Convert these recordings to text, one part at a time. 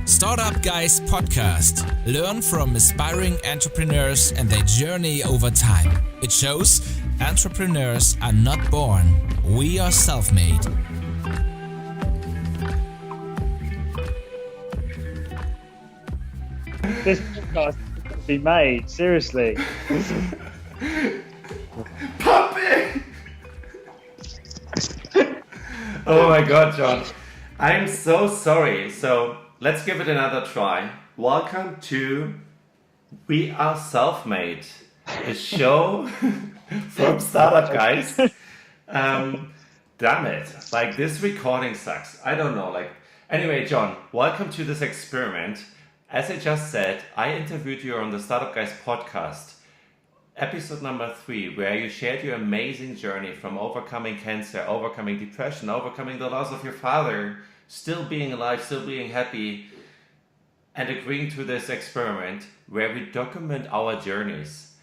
StartupGeist Podcast. Learn from aspiring entrepreneurs and their journey over time. It shows entrepreneurs are not born. We are self-made. This podcast can be made, seriously. Puppy! Oh my God, John. I'm so sorry. So let's give it another try. Welcome to We Are Self-Made, a show from StartupGeist. Damn it. Like, this recording sucks. I don't know. Anyway, John, welcome to this experiment. As I just said, I interviewed you on the StartupGeist Podcast, episode number 3, where you shared your amazing journey from overcoming cancer, overcoming depression, overcoming the loss of your father, still being alive, still being happy, and agreeing to this experiment where we document our journeys.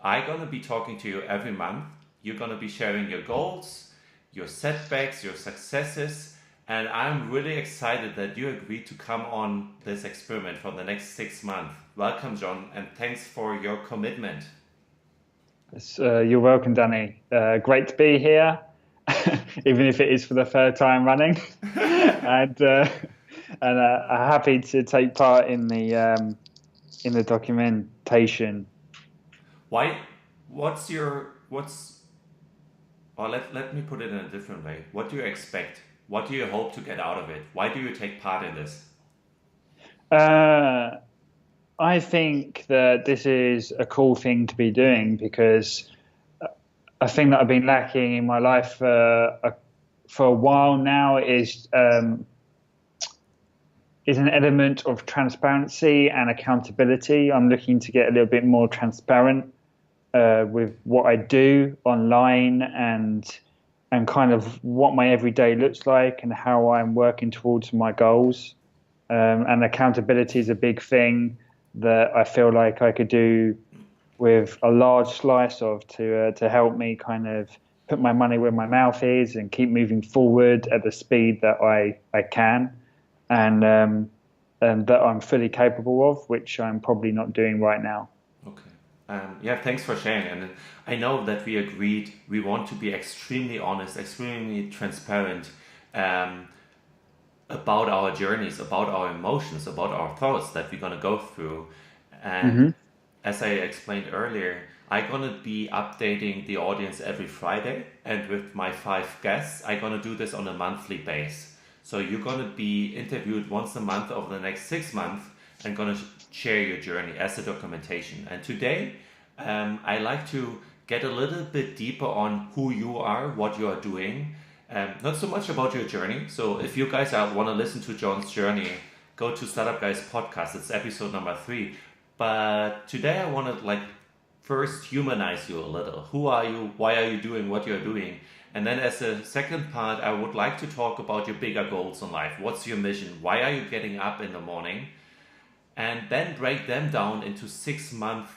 I'm going to be talking to you every month. You're going to be sharing your goals, your setbacks, your successes, and I'm really excited that you agreed to come on this experiment for the next 6 months. Welcome, John, and thanks for your commitment. You're welcome, Danny. Great to be here, even if it is for the third time running, and happy to take part in the documentation. Why? Let me put it in a different way. What do you expect? What do you hope to get out of it? Why do you take part in this? I think that this is a cool thing to be doing because a thing that I've been lacking in my life for a while now is an element of transparency and accountability. I'm looking to get a little bit more transparent with what I do online and kind of what my everyday looks like and how I'm working towards my goals. And accountability is a big thing that I feel like I could do with a large slice of to help me kind of put my money where my mouth is and keep moving forward at the speed that I can and that I'm fully capable of, which I'm probably not doing right now. Okay. Thanks for sharing. And I know that we agreed we want to be extremely honest, extremely transparent about our journeys, about our emotions, about our thoughts that we're going to go through. And as I explained earlier, I'm going to be updating the audience every Friday. And with my 5 guests, I'm going to do this on a monthly basis. So you're going to be interviewed once a month over the next 6 months and going to share your journey as a documentation. And today, I like to get a little bit deeper on who you are, what you are doing, not so much about your journey. So if you guys want to listen to John's journey, go to StartupGeist Podcast. It's episode number 3. But today I want to first humanize you a little. Who are you? Why are you doing what you're doing? And then as a second part, I would like to talk about your bigger goals in life. What's your mission? Why are you getting up in the morning? And then break them down into 6-month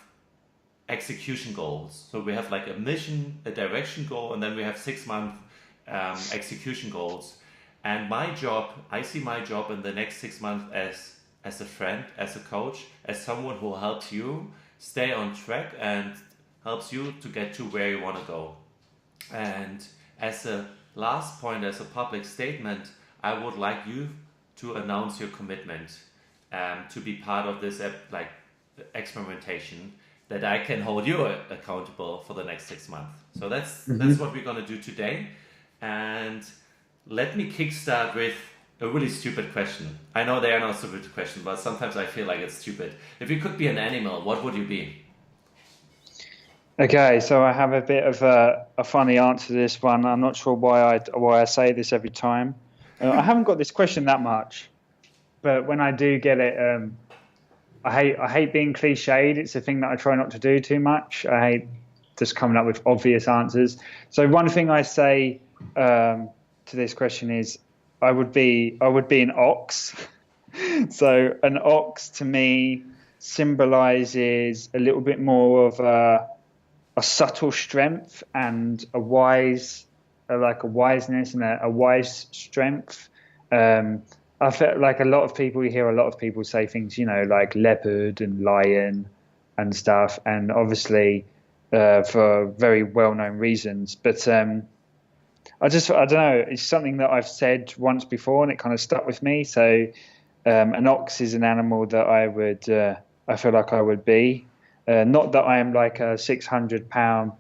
execution goals. So we have a mission, a direction goal, and then we have 6-month execution goals. And I see my job in the next 6 months as a friend, as a coach, as someone who helps you stay on track and helps you to get to where you want to go. And as a last point, as a public statement, I would like you to announce your commitment to be part of this experimentation, that I can hold you accountable for the next 6 months. So that's what we're going to do today. And let me kickstart with a really stupid question. I know they are not stupid questions, but sometimes I feel like it's stupid. If you could be an animal, what would you be? Okay, so I have a bit of a funny answer to this one. I'm not sure why I say this every time. I haven't got this question that much, but when I do get it, I hate being cliched. It's a thing that I try not to do too much. I hate just coming up with obvious answers. So one thing I say to this question is I would be an ox. So an ox to me symbolizes a little bit more of a subtle strength and a wiseness and a wise strength. I I felt like a lot of people, you hear a lot of people say things, like leopard and lion and stuff, and obviously for very well-known reasons. But I don't know, it's something that I've said once before and it kind of stuck with me. So an ox is an animal that I feel like I would be. Not that I am like a 600-pound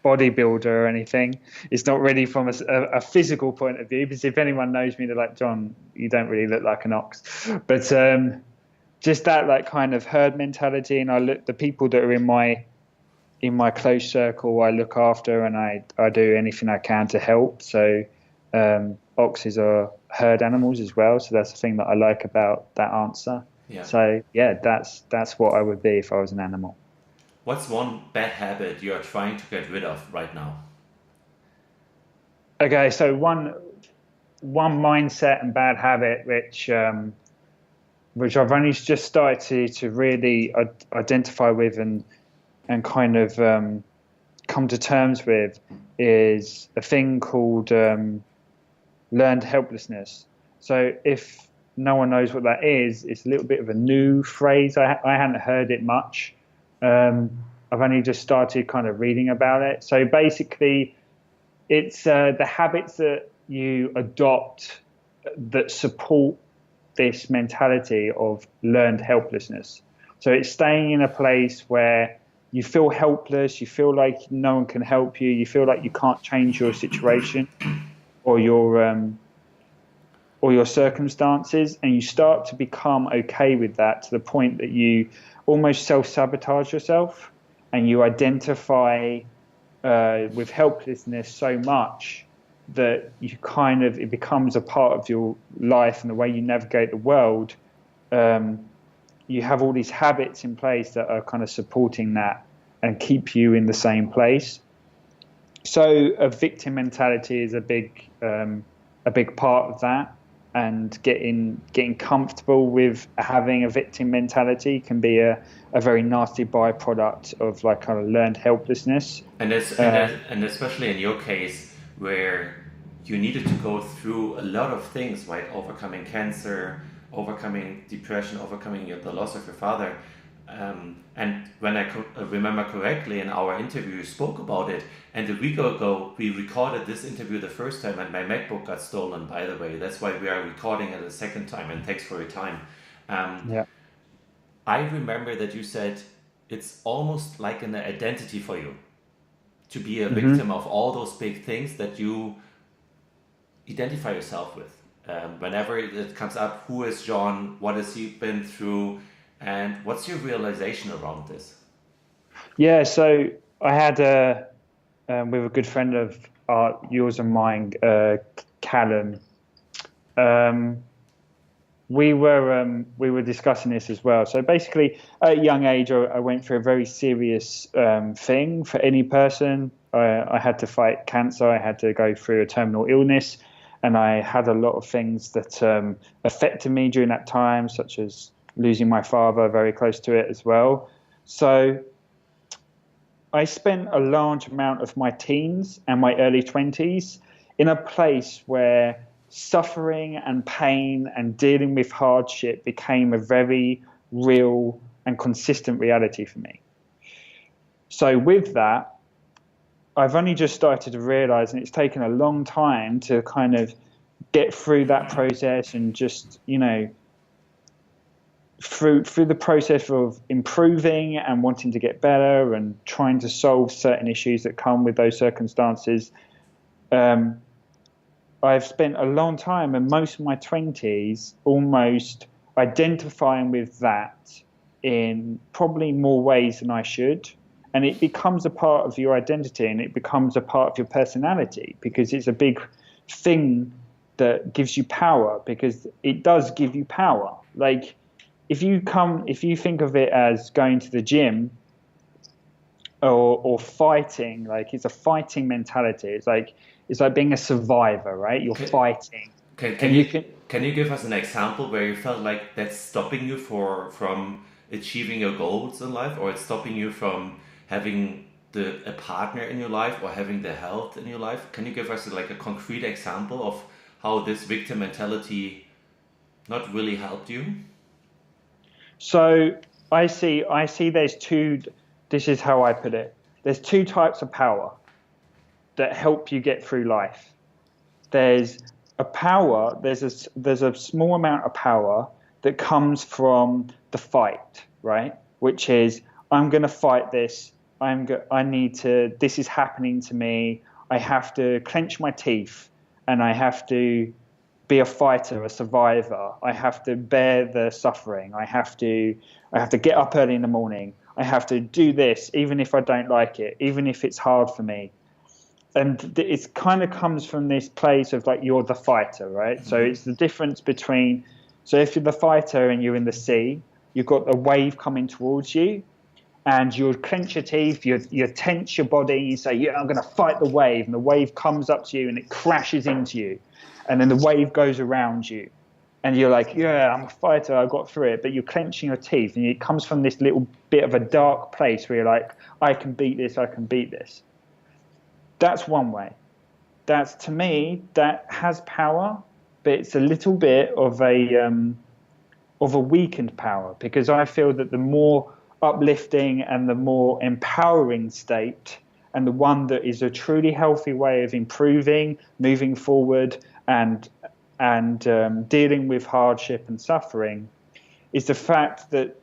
bodybuilder or anything. It's not really from a physical point of view, because if anyone knows me, they're like, John, you don't really look like an ox. But just that like kind of herd mentality, and I look the people that are in my close circle, I look after, and I do anything I can to help. So oxes are herd animals as well, so that's the thing that I like about that answer. Yeah. So yeah, that's what I would be if I was an animal. What's one bad habit you are trying to get rid of right now? Okay, so one mindset and bad habit which I've only just started to really identify with and kind of come to terms with is a thing called learned helplessness. So if no one knows what that is, it's a little bit of a new phrase. I hadn't heard it much. I've only just started kind of reading about it. So basically, it's the habits that you adopt that support this mentality of learned helplessness. So it's staying in a place where you feel helpless, you feel like no one can help you, you feel like you can't change your situation or your circumstances, and you start to become okay with that to the point that you almost self-sabotage yourself, and you identify with helplessness so much that it becomes a part of your life and the way you navigate the world. You have all these habits in place that are kind of supporting that and keep you in the same place. So a victim mentality is a big part of that. And getting comfortable with having a victim mentality can be a very nasty byproduct of like kind of learned helplessness. And especially in your case, where you needed to go through a lot of things, right? Overcoming cancer, overcoming depression, overcoming the loss of your father. And when I remember correctly, in our interview, you spoke about it. And a week ago, we recorded this interview the first time, and my MacBook got stolen, by the way. That's why we are recording it a second time, and thanks for your time. I remember that you said it's almost like an identity for you to be a victim of all those big things that you identify yourself with. Whenever it comes up, who is John? What has he been through? And what's your realization around this? Yeah, so I had with a good friend of yours and mine, Callum. We were discussing this as well. So basically, at a young age, I went through a very serious thing for any person. I had to fight cancer. I had to go through a terminal illness, and I had a lot of things that affected me during that time, such as losing my father, very close to it as well. So I spent a large amount of my teens and my early 20s in a place where suffering and pain and dealing with hardship became a very real and consistent reality for me. So with that, I've only just started to realize, and it's taken a long time to kind of get through that process and just, through the process of improving and wanting to get better and trying to solve certain issues that come with those circumstances. I've spent a long time, and most of my 20s, almost identifying with that in probably more ways than I should. And it becomes a part of your identity, and it becomes a part of your personality, because it's a big thing that gives you power, because it does give you power. Like, if you think of it as going to the gym or fighting, like it's a fighting mentality. It's like being a survivor, right? You're fighting. Can you give us an example where you felt like that's stopping you from achieving your goals in life, or it's stopping you from having a partner in your life or having the health in your life? Can you give us like a concrete example of how this victim mentality not really helped you? So I see there's two, this is how I put it. There's two types of power that help you get through life. There's a small amount of power that comes from the fight, right? Which is, I'm going to fight this. This is happening to me. I have to clench my teeth and I have to be a fighter, a survivor. I have to bear the suffering. I have to get up early in the morning. I have to do this, even if I don't like it, even if it's hard for me. And it kind of comes from this place of like, you're the fighter, right? Mm-hmm. So it's the difference between, so if you're the fighter and you're in the sea, you've got a wave coming towards you, and you'll clench your teeth, you tense your body, you say, yeah, I'm going to fight the wave, and the wave comes up to you and it crashes into you, and then the wave goes around you, and you're like, yeah, I'm a fighter, I got through it, but you're clenching your teeth, and it comes from this little bit of a dark place where you're like, I can beat this, I can beat this. That's one way. To me, that has power, but it's a little bit of a weakened power, because I feel that the more uplifting and the more empowering state, and the one that is a truly healthy way of improving, moving forward, and dealing with hardship and suffering, is the fact that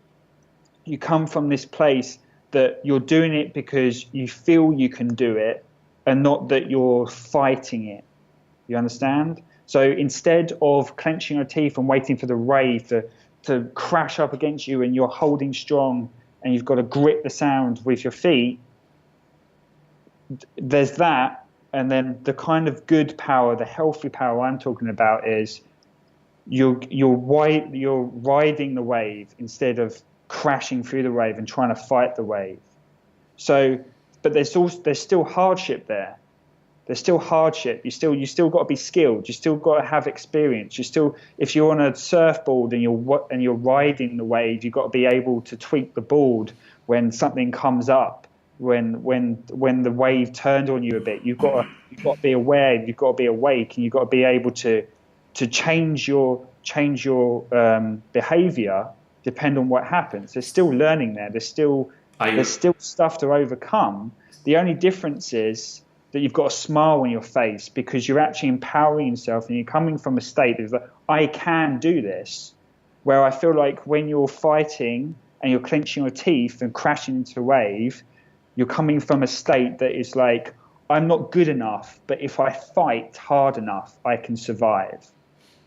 you come from this place that you're doing it because you feel you can do it, and not that you're fighting it. You understand? So instead of clenching your teeth and waiting for the wave to crash up against you, and you're holding strong and you've got to grip the sound with your feet, there's that. And then the kind of good power, the healthy power I'm talking about, is you're riding the wave instead of crashing through the wave and trying to fight the wave. So, but there's still hardship there. There's still hardship. You still got to be skilled. You still got to have experience. If you're on a surfboard and you're riding the wave, you've got to be able to tweak the board when something comes up. When the wave turned on you a bit, you've got to be aware. You've got to be awake, and you've got to be able to change your behavior depend on what happens. There's still learning there. There's still stuff to overcome. The only difference is that you've got a smile on your face, because you're actually empowering yourself, and you're coming from a state of like, I can do this. Where I feel like when you're fighting and you're clenching your teeth and crashing into a wave, you're coming from a state that is like, I'm not good enough, but if I fight hard enough, I can survive.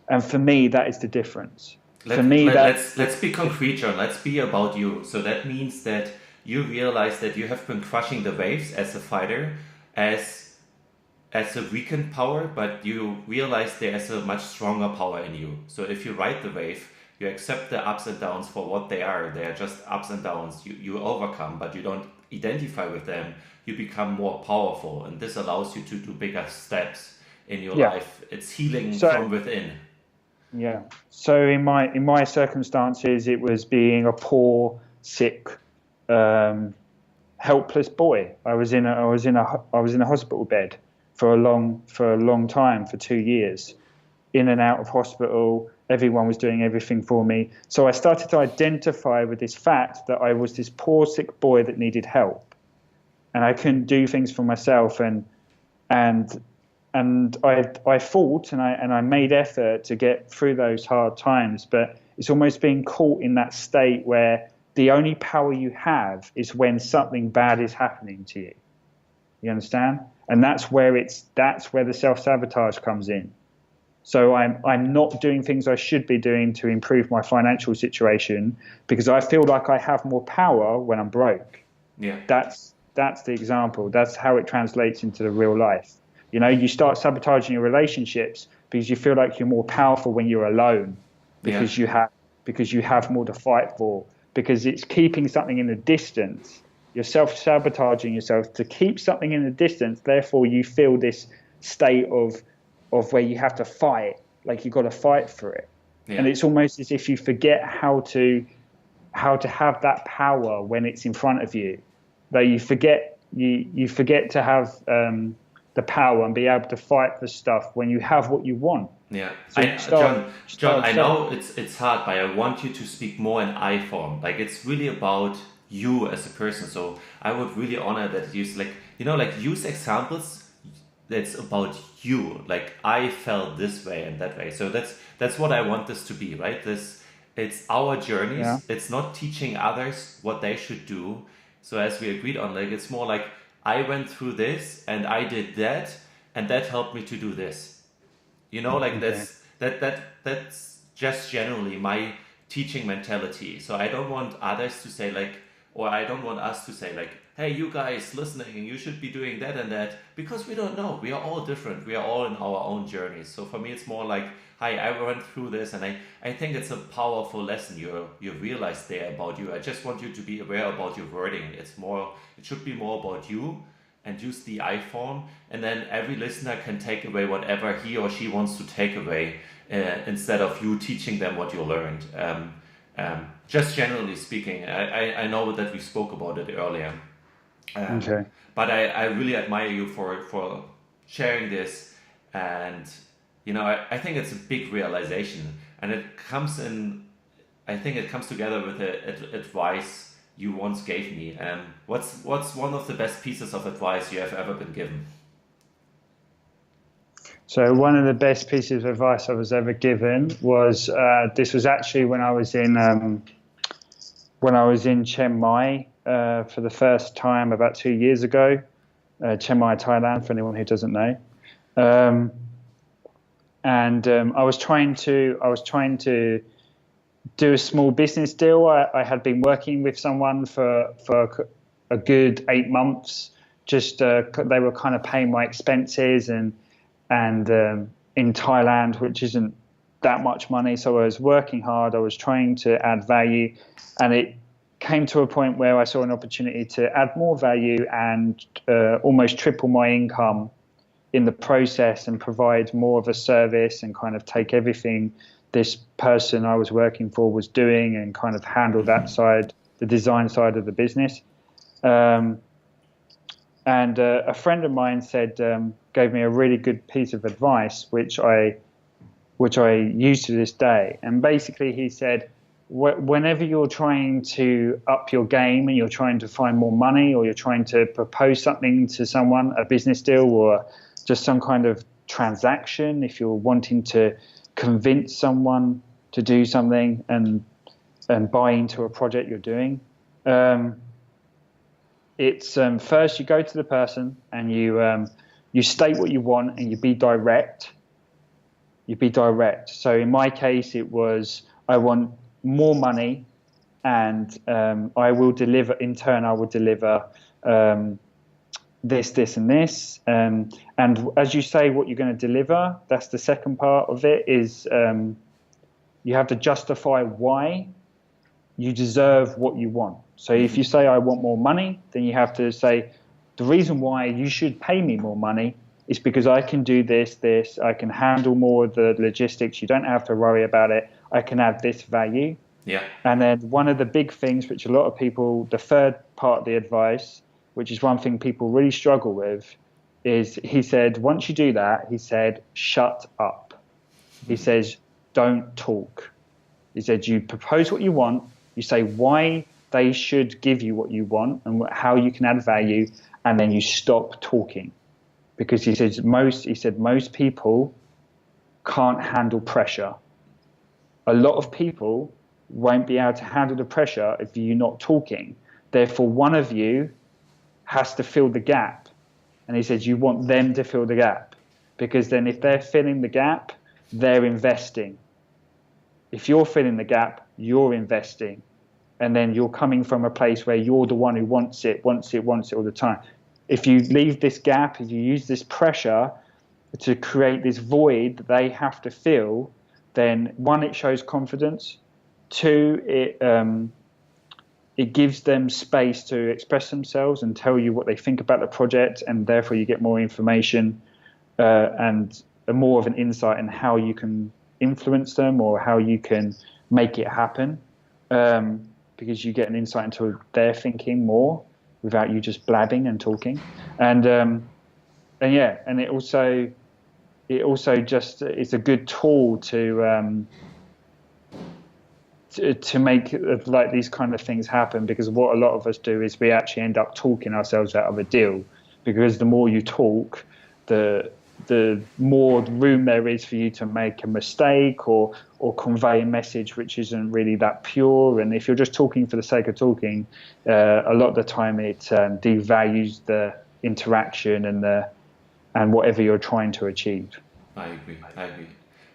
And for me, that is the difference. Let's be concrete, John. Let's be about you. So that means that you realize that you have been crushing the waves as a fighter, as a weakened power, but you realize there's a much stronger power in you. So if you ride the wave, you accept the ups and downs for what they are. They are just ups and downs. You overcome, but you don't identify with them. You become more powerful, and this allows you to do bigger steps in your life. It's healing from within. Yeah. So in my circumstances, it was being a poor, sick, helpless boy. I was in a hospital bed for a long time, for 2 years, in and out of hospital. Everyone was doing everything for me. So I started to identify with this fact that I was this poor, sick boy that needed help, and I couldn't do things for myself. And I fought and I made effort to get through those hard times. But it's almost being caught in that state where the only power you have is when something bad is happening to you. You understand? And that's where the self-sabotage comes in. So I'm not doing things I should be doing to improve my financial situation, because I feel like I have more power when I'm broke. Yeah. That's the example. That's how it translates into the real life. You know, you start sabotaging your relationships because you feel like you're more powerful when you're alone, because you have more to fight for, because it's keeping something in the distance. You're self-sabotaging yourself to keep something in the distance. Therefore, you feel this state of where you have to fight, like you've got to fight for it. Yeah. And it's almost as if you forget how to have that power when it's in front of you. Though you forget to have the power and be able to fight for stuff when you have what you want. Yeah, So John, I know it's hard, but I want you to speak more in I form. Like, it's really about you as a person. So I would really honor that you use, like, use examples that's about you. Like, I felt this way and that way. So that's what I want this to be, right? It's our journeys. Yeah. It's not teaching others what they should do. So as we agreed on, like, it's more like, I went through this and I did that, and that helped me to do this. Okay. That's just generally my teaching mentality. So I don't want others to say, like, or I don't want us to say, like, hey, you guys listening, you should be doing that and that, because we don't know. We are all different. We are all in our own journeys. So for me, it's more like, hi, I went through this, and I think it's a powerful lesson you realize there about you. I just want you to be aware about your wording. It should be more about you, and use the I form, and then every listener can take away whatever he or she wants to take away, instead of you teaching them what you learned. Just generally speaking, I know that we spoke about it earlier, Okay. but I really admire you for sharing this, and I think it's a big realization, and I think it comes together with the advice you once gave me. What's one of the best pieces of advice you have ever been given? So one of the best pieces of advice I was ever given was this was actually when I was in Chiang Mai for the first time about 2 years ago. Chiang Mai, Thailand, for anyone who doesn't know. I was trying to do a small business deal. I had been working with someone for a good 8 months. Just they were kind of paying my expenses and in Thailand, which isn't that much money. So I was working hard. I was trying to add value, and it came to a point where I saw an opportunity to add more value and almost triple my income in the process, and provide more of a service and kind of take everything this person I was working for was doing and kind of handle that side, the design side of the business. A friend of mine gave me a really good piece of advice, which I use to this day. And basically he said, whenever you're trying to up your game and you're trying to find more money, or you're trying to propose something to someone, a business deal or just some kind of transaction, if you're wanting to convince someone to do something and buy into a project you're doing, it's first you go to the person and you state what you want, and you be direct. So in my case, it was, I want more money, and I will deliver. In turn, I will deliver this, and this. And as you say, what you're going to deliver, that's the second part of it, is you have to justify why you deserve what you want. So if you say, I want more money, then you have to say, the reason why you should pay me more money is because I can do this, I can handle more of the logistics. You don't have to worry about it. I can add this value. Yeah. And then one of the big things, which a lot of people, the third part of the advice, which is one thing people really struggle with, is he said, once you do that, he said, shut up. He says, don't talk. He said, you propose what you want, you say why they should give you what you want and how you can add value, and then you stop talking. Because he said most people can't handle pressure. A lot of people won't be able to handle the pressure if you're not talking. Therefore, one of you has to fill the gap. And he said you want them to fill the gap, because then if they're filling the gap, they're investing. If you're filling the gap, you're investing. And then you're coming from a place where you're the one who wants it all the time. If you leave this gap, if you use this pressure to create this void that they have to fill, then one, it shows confidence. Two, it gives them space to express themselves and tell you what they think about the project, and therefore you get more information and more of an insight in how you can influence them or how you can make it happen, because you get an insight into their thinking more without you just blabbing and talking. And and it also just it's a good tool to make like these kind of things happen, because what a lot of us do is we actually end up talking ourselves out of a deal, because the more you talk, the more room there is for you to make a mistake or convey a message which isn't really that pure. And if you're just talking for the sake of talking, a lot of the time it devalues the interaction and whatever you're trying to achieve. I agree.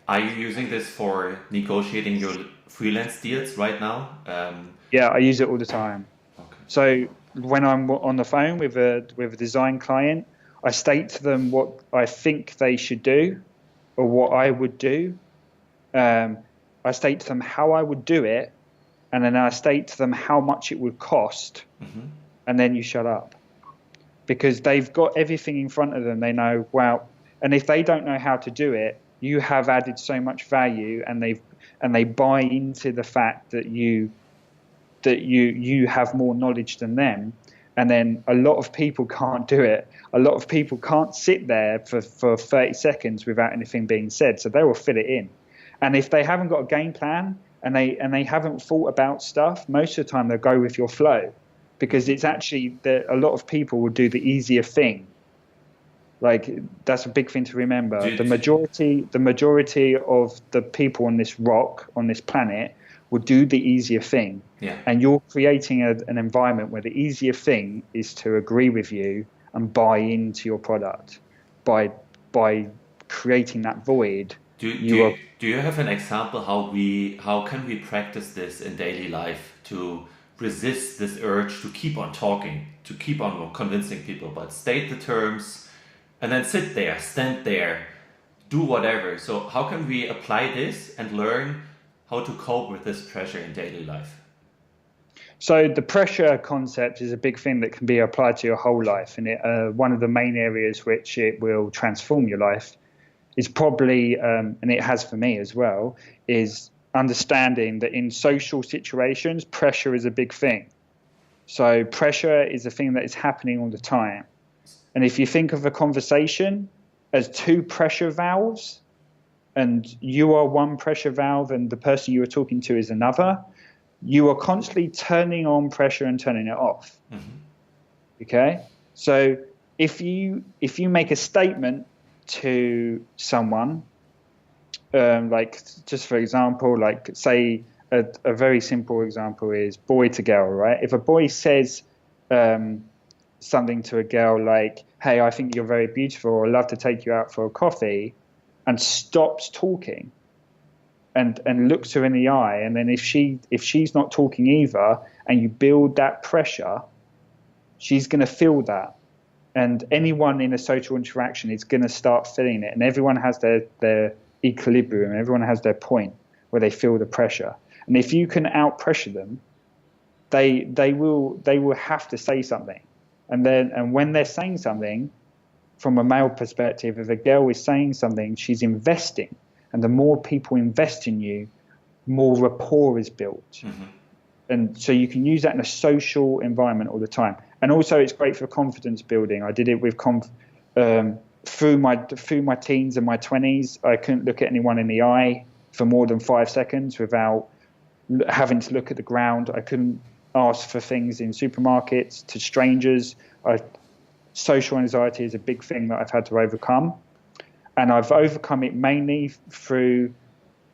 Are you using this for negotiating your freelance deals right now? Yeah, I use it all the time. Okay. So when I'm on the phone with a design client, I state to them what I think they should do or what I would do. I state to them how I would do it, and then I state to them how much it would cost, and then you shut up. Because they've got everything in front of them. They know, wow, and if they don't know how to do it, you have added so much value, and they buy into the fact that you have more knowledge than them. And then a lot of people can't do it. A lot of people can't sit there for 30 seconds without anything being said. So they will fill it in. And if they haven't got a game plan and they haven't thought about stuff, most of the time they'll go with your flow, because it's actually that a lot of people will do the easier thing. Like, that's a big thing to remember. The majority of the people on this rock, on this planet, will do the easier thing. Yeah. And you're creating an environment where the easier thing is to agree with you and buy into your product. By creating that void, do you have an example how can we practice this in daily life to resist this urge to keep on talking, to keep on convincing people, but state the terms and then sit there, stand there, do whatever? So how can we apply this and learn how to cope with this pressure in daily life? So the pressure concept is a big thing that can be applied to your whole life. And one of the main areas which it will transform your life is probably, and it has for me as well, is understanding that in social situations, pressure is a big thing. So pressure is a thing that is happening all the time. And if you think of a conversation as two pressure valves, and you are one pressure valve and the person you are talking to is another, you are constantly turning on pressure and turning it off. Okay? So if you make a statement to someone, like, just for example, like, say a very simple example is boy to girl, right? If a boy says something to a girl like, hey, I think you're very beautiful, or I'd love to take you out for a coffee, and stops talking and looks her in the eye, and then if she's not talking either, and you build that pressure, she's going to feel that. And anyone in a social interaction is going to start feeling it, and everyone has their equilibrium, everyone has their point where they feel the pressure. And if you can out pressure them, they will have to say something. And when they're saying something, from a male perspective, if a girl is saying something, she's investing. And the more people invest in you, more rapport is built. And so you can use that in a social environment all the time. And also it's great for confidence building. I did it with through my teens and my 20s. I couldn't look at anyone in the eye for more than 5 seconds without having to look at the ground. I couldn't ask for things in supermarkets to strangers. Social anxiety is a big thing that I've had to overcome. And I've overcome it mainly through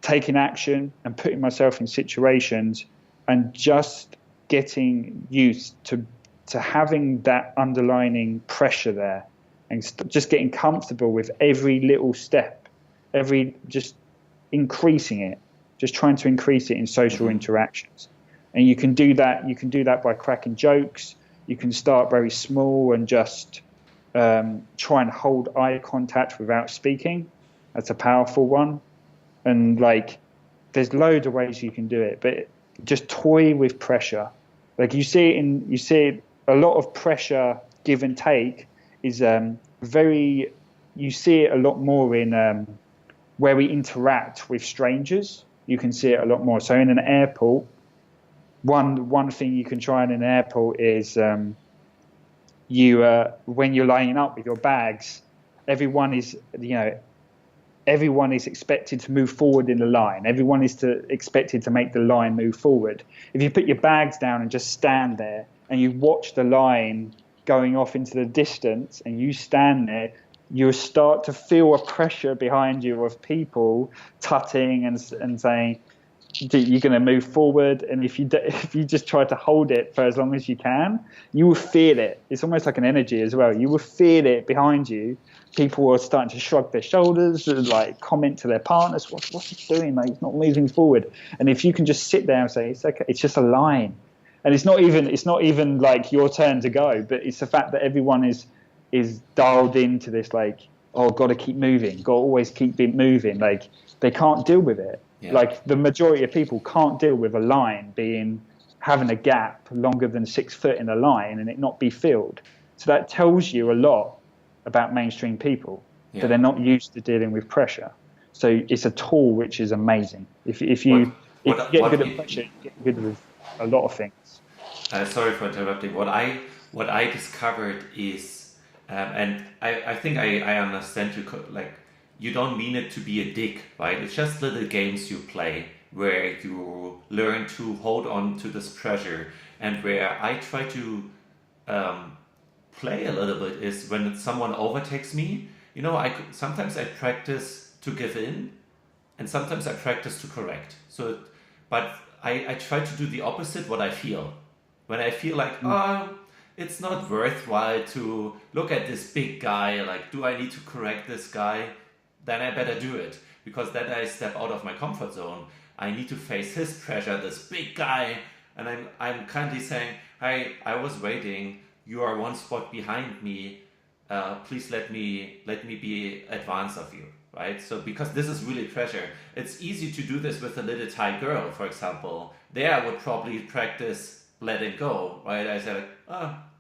taking action and putting myself in situations and just getting used to having that underlying pressure there, and just getting comfortable with every little step, just increasing it, just trying to increase it in social interactions. And you can do that. You can do that by cracking jokes. You can start very small and just try and hold eye contact without speaking. That's a powerful one. And like, there's loads of ways you can do it, but just toy with pressure. Like you see it a lot of pressure give and take is you see it a lot more in where we interact with strangers. You can see it a lot more. So in an airport, one thing you can try in an airport is when you're lining up with your bags, everyone is, everyone is expected to move forward in the line. Everyone is expected to make the line move forward. If you put your bags down and just stand there and you watch the line going off into the distance and you stand there, you'll start to feel a pressure behind you of people tutting and saying, you're going to move forward. And if you just try to hold it for as long as you can, you will feel it. It's almost like an energy as well. You will feel it behind you. People are starting to shrug their shoulders, like comment to their partners, what's he doing? Like, he's not moving forward. And if you can just sit there and say, it's okay, it's just a line. And it's not even like your turn to go, but it's the fact that everyone is dialed into this, like, oh, got to keep moving, got to always keep moving. Like, they can't deal with it. Yeah. Like, the majority of people can't deal with a line having a gap longer than 6 foot in a line and it not be filled. So that tells you a lot about mainstream people, that they're not used to dealing with pressure. So it's a tool which is amazing. If you get good at pressure, you get good with a lot of things. Sorry for interrupting. What I discovered is, and I think I understand you, like, you don't mean it to be a dick, right? It's just little games you play where you learn to hold on to this pressure, and where I try to play a little bit is when someone overtakes me. Sometimes I practice to give in, and sometimes I practice to correct. But I try to do the opposite what I feel. When I feel like, it's not worthwhile to look at this big guy, like, do I need to correct this guy? Then I better do it, because then I step out of my comfort zone. I need to face his pressure, this big guy, and I'm kindly saying, hey, I was waiting, you are one spot behind me, please let me be advance of you, right? So, because this is really pressure. It's easy to do this with a little Thai girl, for example. There I would probably practice letting go, right? I said,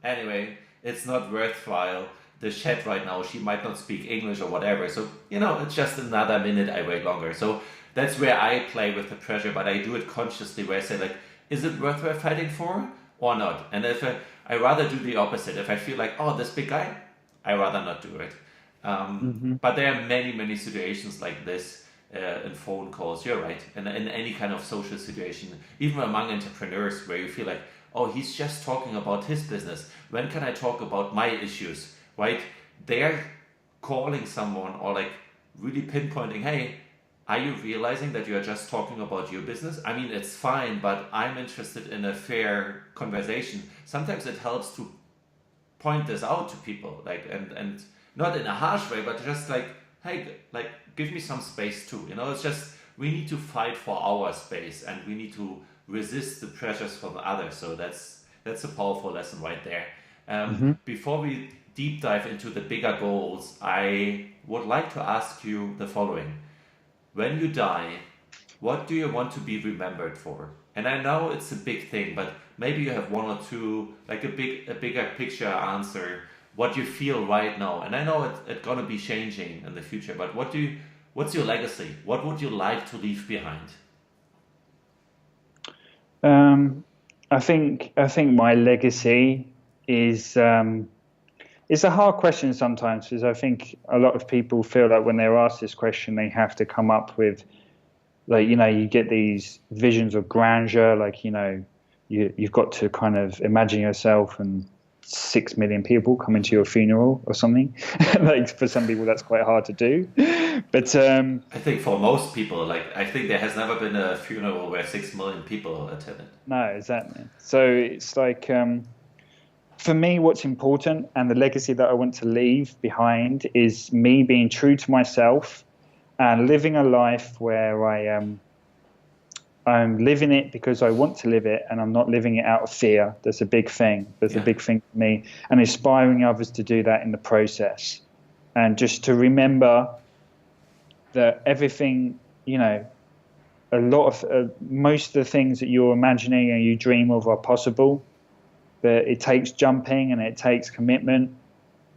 anyway, it's not worthwhile. The chat right now, she might not speak English or whatever. So, it's just another minute I wait longer. So that's where I play with the pressure, but I do it consciously, where I say, like, is it worthwhile fighting for or not? And if I rather do the opposite. If I feel like, oh, this big guy, I rather not do it. But there are many, many situations like this in phone calls. You're right. And in any kind of social situation, even among entrepreneurs, where you feel like, oh, he's just talking about his business. When can I talk about my issues? Right? They're calling someone or like really pinpointing, hey, are you realizing that you're just talking about your business? I mean, it's fine, but I'm interested in a fair conversation. Sometimes it helps to point this out to people, like, and not in a harsh way, but just like, hey, like, give me some space too. It's just, we need to fight for our space and we need to resist the pressures from others. So that's a powerful lesson right there. Before we deep dive into the bigger goals, I would like to ask you the following. When you die, what do you want to be remembered for? And I know it's a big thing, but maybe you have one or two, like a bigger picture answer, what you feel right now. And I know it's going to be changing in the future, but what's your legacy? What would you like to leave behind? I think my legacy is, it's a hard question sometimes, because I think a lot of people feel like when they're asked this question, they have to come up with, like, you get these visions of grandeur, like, you've got to kind of imagine yourself and 6 million people coming to your funeral or something. Like, for some people, that's quite hard to do. But I think for most people, I think there has never been a funeral where 6 million people attended. No, exactly. So it's like, for me, what's important and the legacy that I want to leave behind is me being true to myself and living a life where I'm living it because I want to live it, and I'm not living it out of fear. That's a big thing. That's a big thing for me, and inspiring others to do that in the process. And just to remember that everything, most of the things that you're imagining and you dream of are possible. But it takes jumping, and it takes commitment,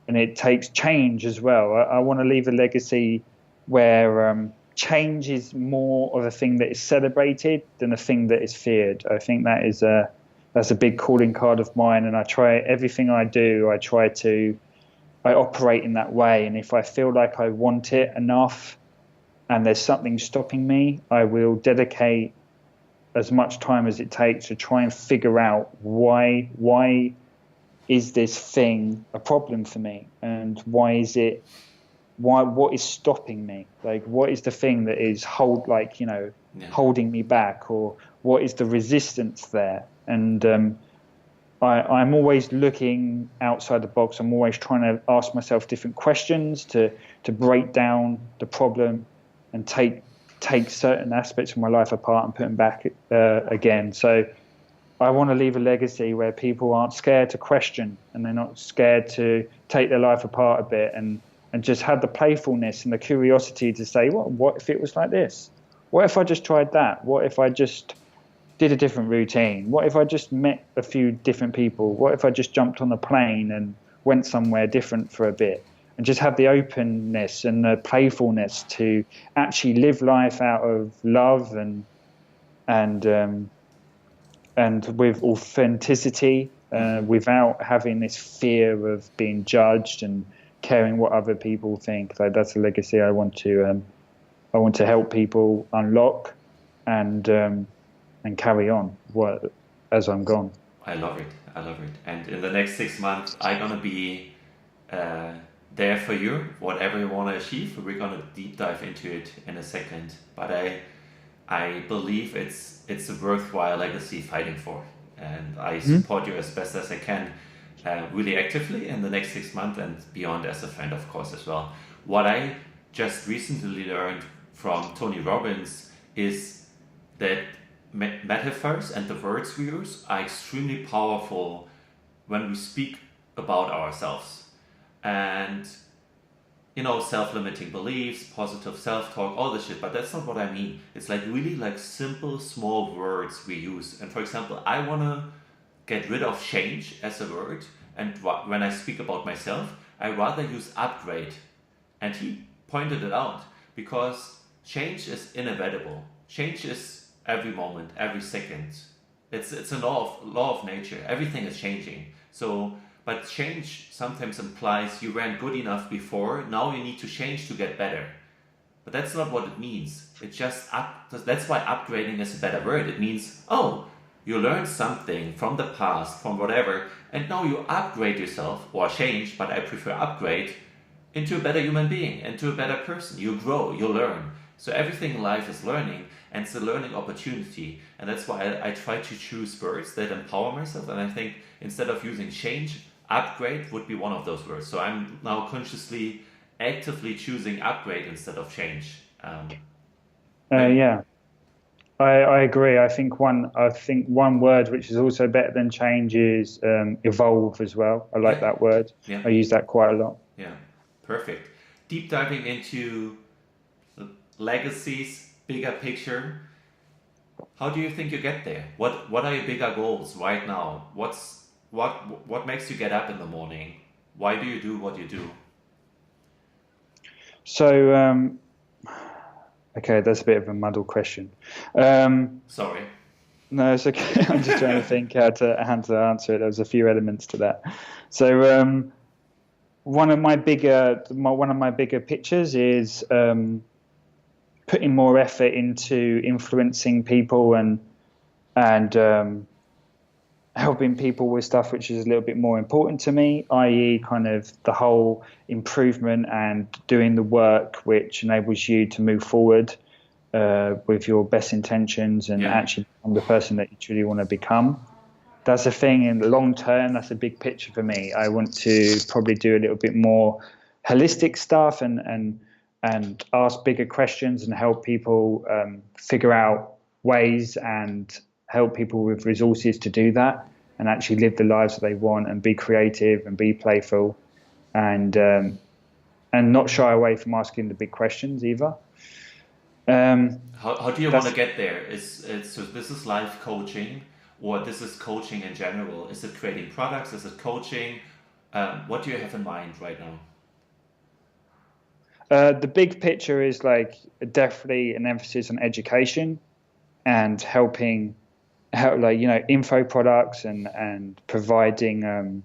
and it takes change as well. I want to leave a legacy where change is more of a thing that is celebrated than a thing that is feared. I think that's a big calling card of mine, and I try everything I do. I try to I operate in that way. And if I feel like I want it enough and there's something stopping me, I will dedicate as much time as it takes to try and figure out why is this thing a problem for me, and what is stopping me? Like, what is the thing that is holding me back, or what is the resistance there? And I'm always looking outside the box. I'm always trying to ask myself different questions to break down the problem and take certain aspects of my life apart and put them back again. So I want to leave a legacy where people aren't scared to question, and they're not scared to take their life apart a bit, and just have the playfulness and the curiosity to say, what if it was like this? What if I just tried that? What if I just did a different routine? What if I just met a few different people? What if I just jumped on a plane and went somewhere different for a bit? And just have the openness and the playfulness to actually live life out of love and with authenticity, without having this fear of being judged and caring what other people think. So that's a legacy I want to help people unlock and carry on as I'm gone. I love it. And in the next 6 months, I'm gonna be there for you, whatever you want to achieve. We're gonna deep dive into it in a second, but I believe it's a worthwhile legacy fighting for, and I support you as best as I can, really actively in the next 6 months and beyond, as a friend, of course, as well. What I just recently learned from Tony Robbins is that metaphors and the words we use are extremely powerful when we speak about ourselves. And self-limiting beliefs, positive self-talk, all this shit, but that's not what I mean. It's like really like simple, small words we use. And for example, I want to get rid of change as a word, and when I speak about myself, I rather use upgrade. And he pointed it out, because change is inevitable. Change is every moment, every second. It's a law of nature. Everything is changing. But change sometimes implies you weren't good enough before, now you need to change to get better. But that's not what it means. It's just that's why upgrading is a better word. It means, you learned something from the past, from whatever, and now you upgrade yourself, or change, but I prefer upgrade, into a better human being, into a better person. You grow, you learn. So everything in life is learning, and it's a learning opportunity. And that's why I try to choose words that empower myself. And I think instead of using change, upgrade would be one of those words. So I'm now consciously, actively choosing upgrade instead of change. Yeah, I agree. I think one word which is also better than change is evolve as well. I like that word. Yeah. I use that quite a lot. Yeah, perfect. Deep diving into legacies, bigger picture. How do you think you get there? What are your bigger goals right now? What makes you get up in the morning? Why do you do what you do? So, okay, that's a bit of a muddled question. Sorry. No, it's okay. I'm just trying to think how to answer it. There's a few elements to that. So, one of my bigger pictures is putting more effort into influencing people and helping people with stuff which is a little bit more important to me, i.e. kind of the whole improvement and doing the work which enables you to move forward with your best intentions and actually become the person that you truly want to become. That's a thing in the long term. That's a big picture for me. I want to probably do a little bit more holistic stuff and ask bigger questions and help people figure out ways and help people with resources to do that and actually live the lives that they want and be creative and be playful and not shy away from asking the big questions either. How do you want to get there? So this is life coaching, or this is coaching in general? Is it creating products? Is it coaching? What do you have in mind right now? The big picture is definitely an emphasis on education and helping info products and providing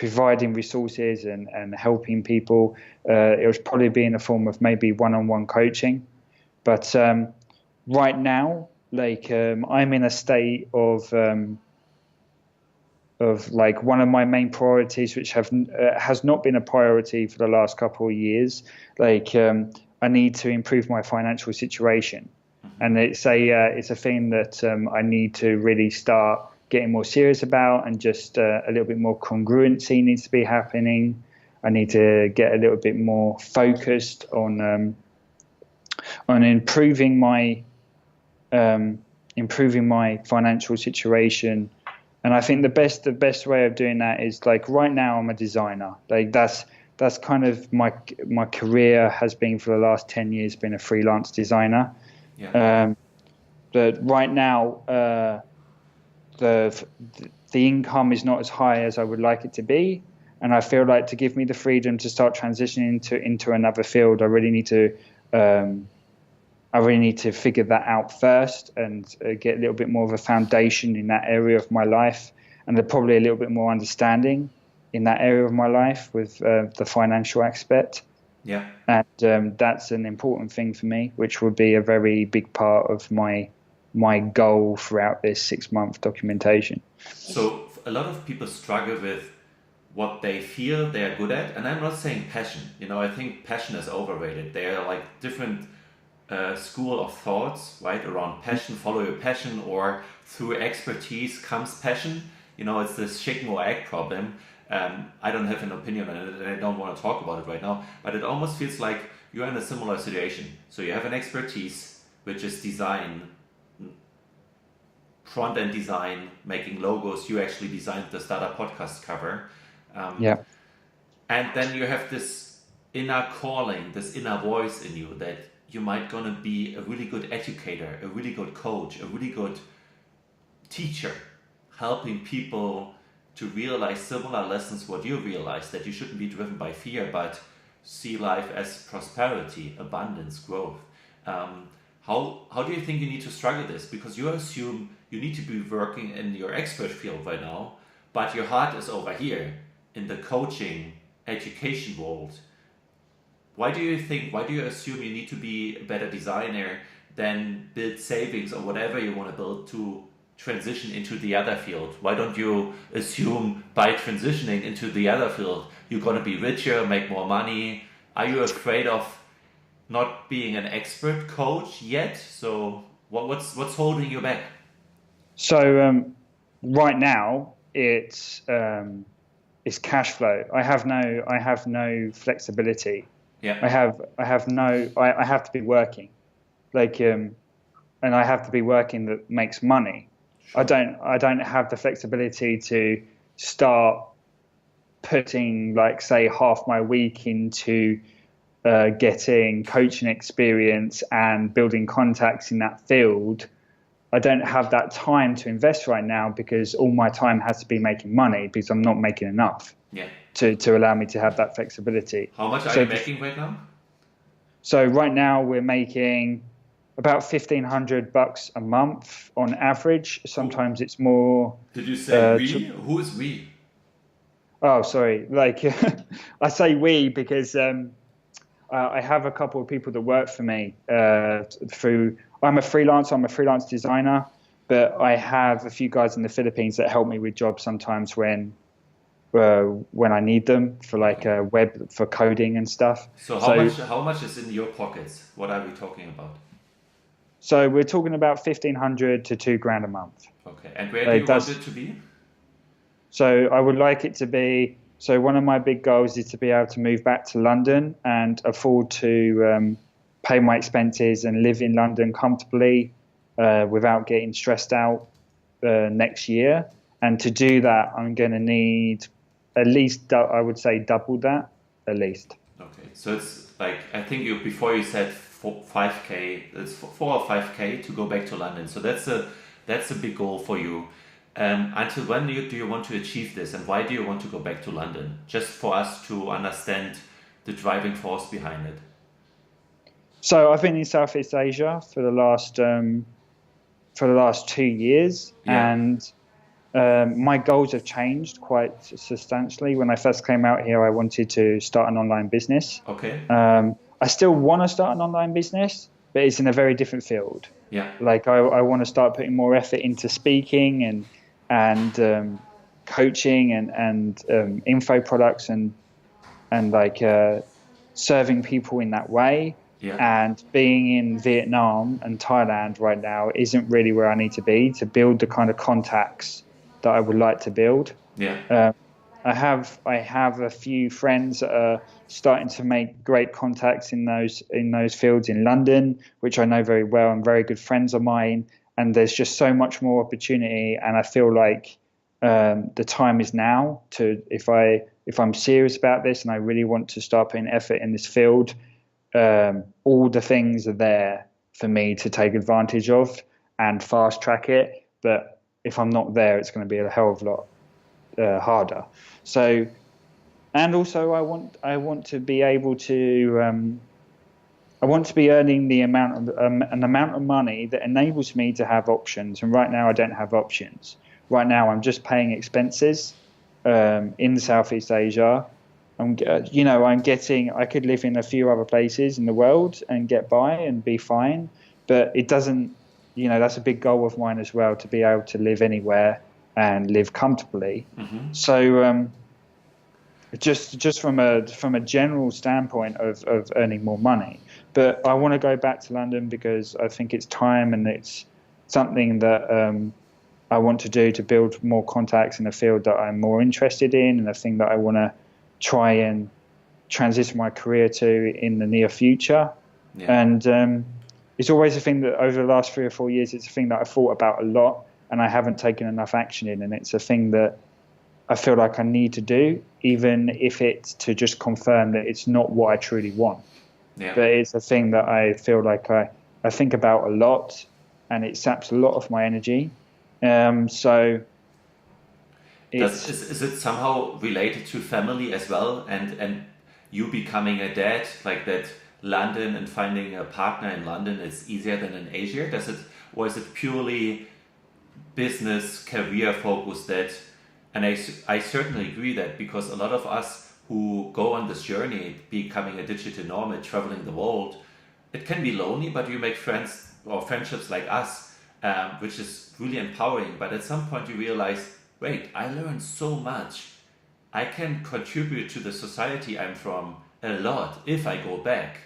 providing resources and helping people, it would probably be in the form of maybe one-on-one coaching. But right now, like I'm in a state of like one of my main priorities, which has not been a priority for the last couple of years. Like I need to improve my financial situation, and it's a thing that I need to really start getting more serious about, and just a little bit more congruency needs to be happening. I need to get a little bit more focused on improving my financial situation. And I think the best way of doing that is, like, right now I'm a designer. Like that's kind of my career has been for the last 10 years, been a freelance designer. Yeah. But right now the income is not as high as I would like it to be, and I feel like to give me the freedom to start transitioning into another field, I really need to figure that out first, and get a little bit more of a foundation in that area of my life, and probably a little bit more understanding in that area of my life with the financial aspect. Yeah. And that's an important thing for me, which will be a very big part of my goal throughout this 6-month documentation. So a lot of people struggle with what they feel they are good at, and I'm not saying passion. I think passion is overrated. There are like different school of thoughts, right, around passion. Follow your passion, or through expertise comes passion. It's this chicken or egg problem. I don't have an opinion on it, and I don't want to talk about it right now, but it almost feels like you're in a similar situation. So you have an expertise, which is design, front-end design, making logos. You actually designed the Startup Podcast cover. And then you have this inner calling, this inner voice in you that you might gonna be a really good educator, a really good coach, a really good teacher, helping people to realize similar lessons what you realize, that you shouldn't be driven by fear, but see life as prosperity, abundance, growth. How do you think you need to struggle this? Because you assume you need to be working in your expert field right now, but your heart is over here in the coaching, education world. Why do you assume you need to be a better designer than build savings or whatever you want to build to transition into the other field? Why don't you assume by transitioning into the other field, you're going to be richer, make more money? Are you afraid of not being an expert coach yet? So what's holding you back? So right now it's cash flow. I have no flexibility. Yeah. I have to be working, and I have to be working that makes money. Sure. I don't have the flexibility to start putting, like, say, half my week into getting coaching experience and building contacts in that field. I don't have that time to invest right now, because all my time has to be making money, because I'm not making enough. Yeah. To allow me to have that flexibility. How much are you making right now? So right now we're making about $1,500 a month on average. Sometimes it's more. Did you say we? Who is we? Oh, sorry. Like I say we because I have a couple of people that work for me through. I'm a freelance designer, but I have a few guys in the Philippines that help me with jobs sometimes when I need them for, like, web for coding and stuff. So how much is in your pockets? What are we talking about? So we're talking about $1,500 to $2,000 a month. Okay, and where do you want it to be? So I would like it to be. So one of my big goals is to be able to move back to London and afford to pay my expenses and live in London comfortably without getting stressed out next year. And to do that, I'm going to need at least, I would say, double that, at least. Okay, so it's like, I think before you said 5K, it's 4 or 5K to go back to London. So that's a big goal for you. Until when do you want to achieve this, and why do you want to go back to London? Just for us to understand the driving force behind it. So I've been in Southeast Asia for the last 2 years, yeah. And My goals have changed quite substantially. When I first came out here, I wanted to start an online business. Okay. I still want to start an online business, but it's in a very different field. Yeah. Like I want to start putting more effort into speaking and coaching and info products and like serving people in that way. Yeah. And being in Vietnam and Thailand right now isn't really where I need to be to build the kind of contacts that I would like to build. Yeah. I have a few friends that are starting to make great contacts in those fields in London, which I know very well, and very good friends of mine. And there's just so much more opportunity, and I feel like the time is now to, if I'm serious about this and I really want to start putting effort in this field, all the things are there for me to take advantage of and fast track it. But if I'm not there, it's going to be a hell of a lot harder. So, and also I want to be able to I want to be earning the amount of an amount of money that enables me to have options. And right now I don't have options. Right now I'm just paying expenses in Southeast Asia. I could live in a few other places in the world and get by and be fine, but it doesn't. That's a big goal of mine as well, to be able to live anywhere and live comfortably. Mm-hmm. So just from a general standpoint of earning more money. But I want to go back to London because I think it's time, and it's something that I want to do to build more contacts in a field that I'm more interested in, and a thing that I want to try and transition my career to in the near future. Yeah. And it's always a thing that over the last 3 or 4 years, it's a thing that I thought about a lot and I haven't taken enough action in. And it's a thing that I feel like I need to do, even if it's to just confirm that it's not what I truly want. Yeah. But it's a thing that I feel like I think about a lot, and it saps a lot of my energy. So is it somehow related to family as well, and you becoming a dad, like that London and finding a partner in London is easier than in Asia? Or is it purely business career focused? That, and I certainly agree that, because a lot of us who go on this journey, becoming a digital nomad, traveling the world, it can be lonely, but you make friends or friendships like us, which is really empowering. But at some point you realize, wait, I learned so much. I can contribute to the society I'm from a lot if I go back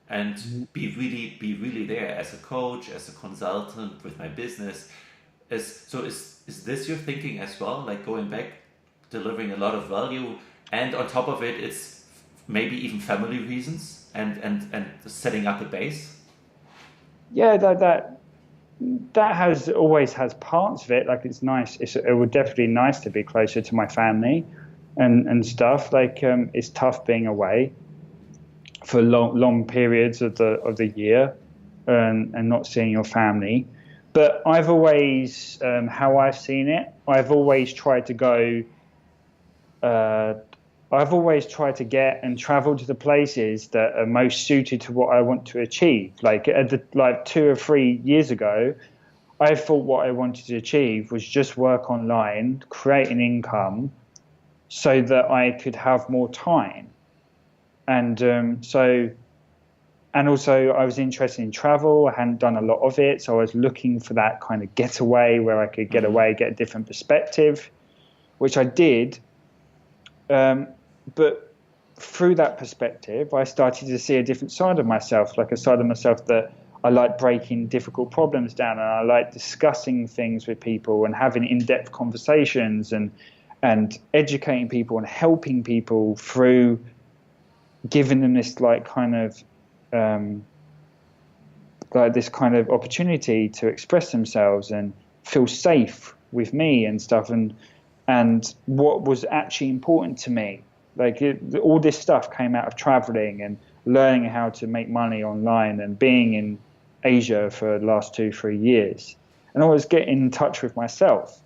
and be really there as a coach, as a consultant with my business. Is this your thinking as well? Like going back, delivering a lot of value, and on top of it, it's maybe even family reasons and setting up a base? Yeah, that has always has parts of it. Like, it's nice. It would definitely be nice to be closer to my family and stuff. Like, it's tough being away for long periods of the year and not seeing your family. But I've always, how I've seen it, I've always tried to go. I've always tried to get and travel to the places that are most suited to what I want to achieve. Like 2 or 3 years ago, I thought what I wanted to achieve was just work online, create an income, so that I could have more time. And also I was interested in travel. I hadn't done a lot of it, so I was looking for that kind of getaway where I could get away, get a different perspective, which I did. But through that perspective, I started to see a different side of myself, like a side of myself that I like breaking difficult problems down, and I like discussing things with people and having in-depth conversations and educating people and helping people through giving them this this kind of opportunity to express themselves and feel safe with me and stuff. And what was actually important to me, all this stuff came out of traveling and learning how to make money online and being in Asia for the last 2-3 years, and always getting in touch with myself.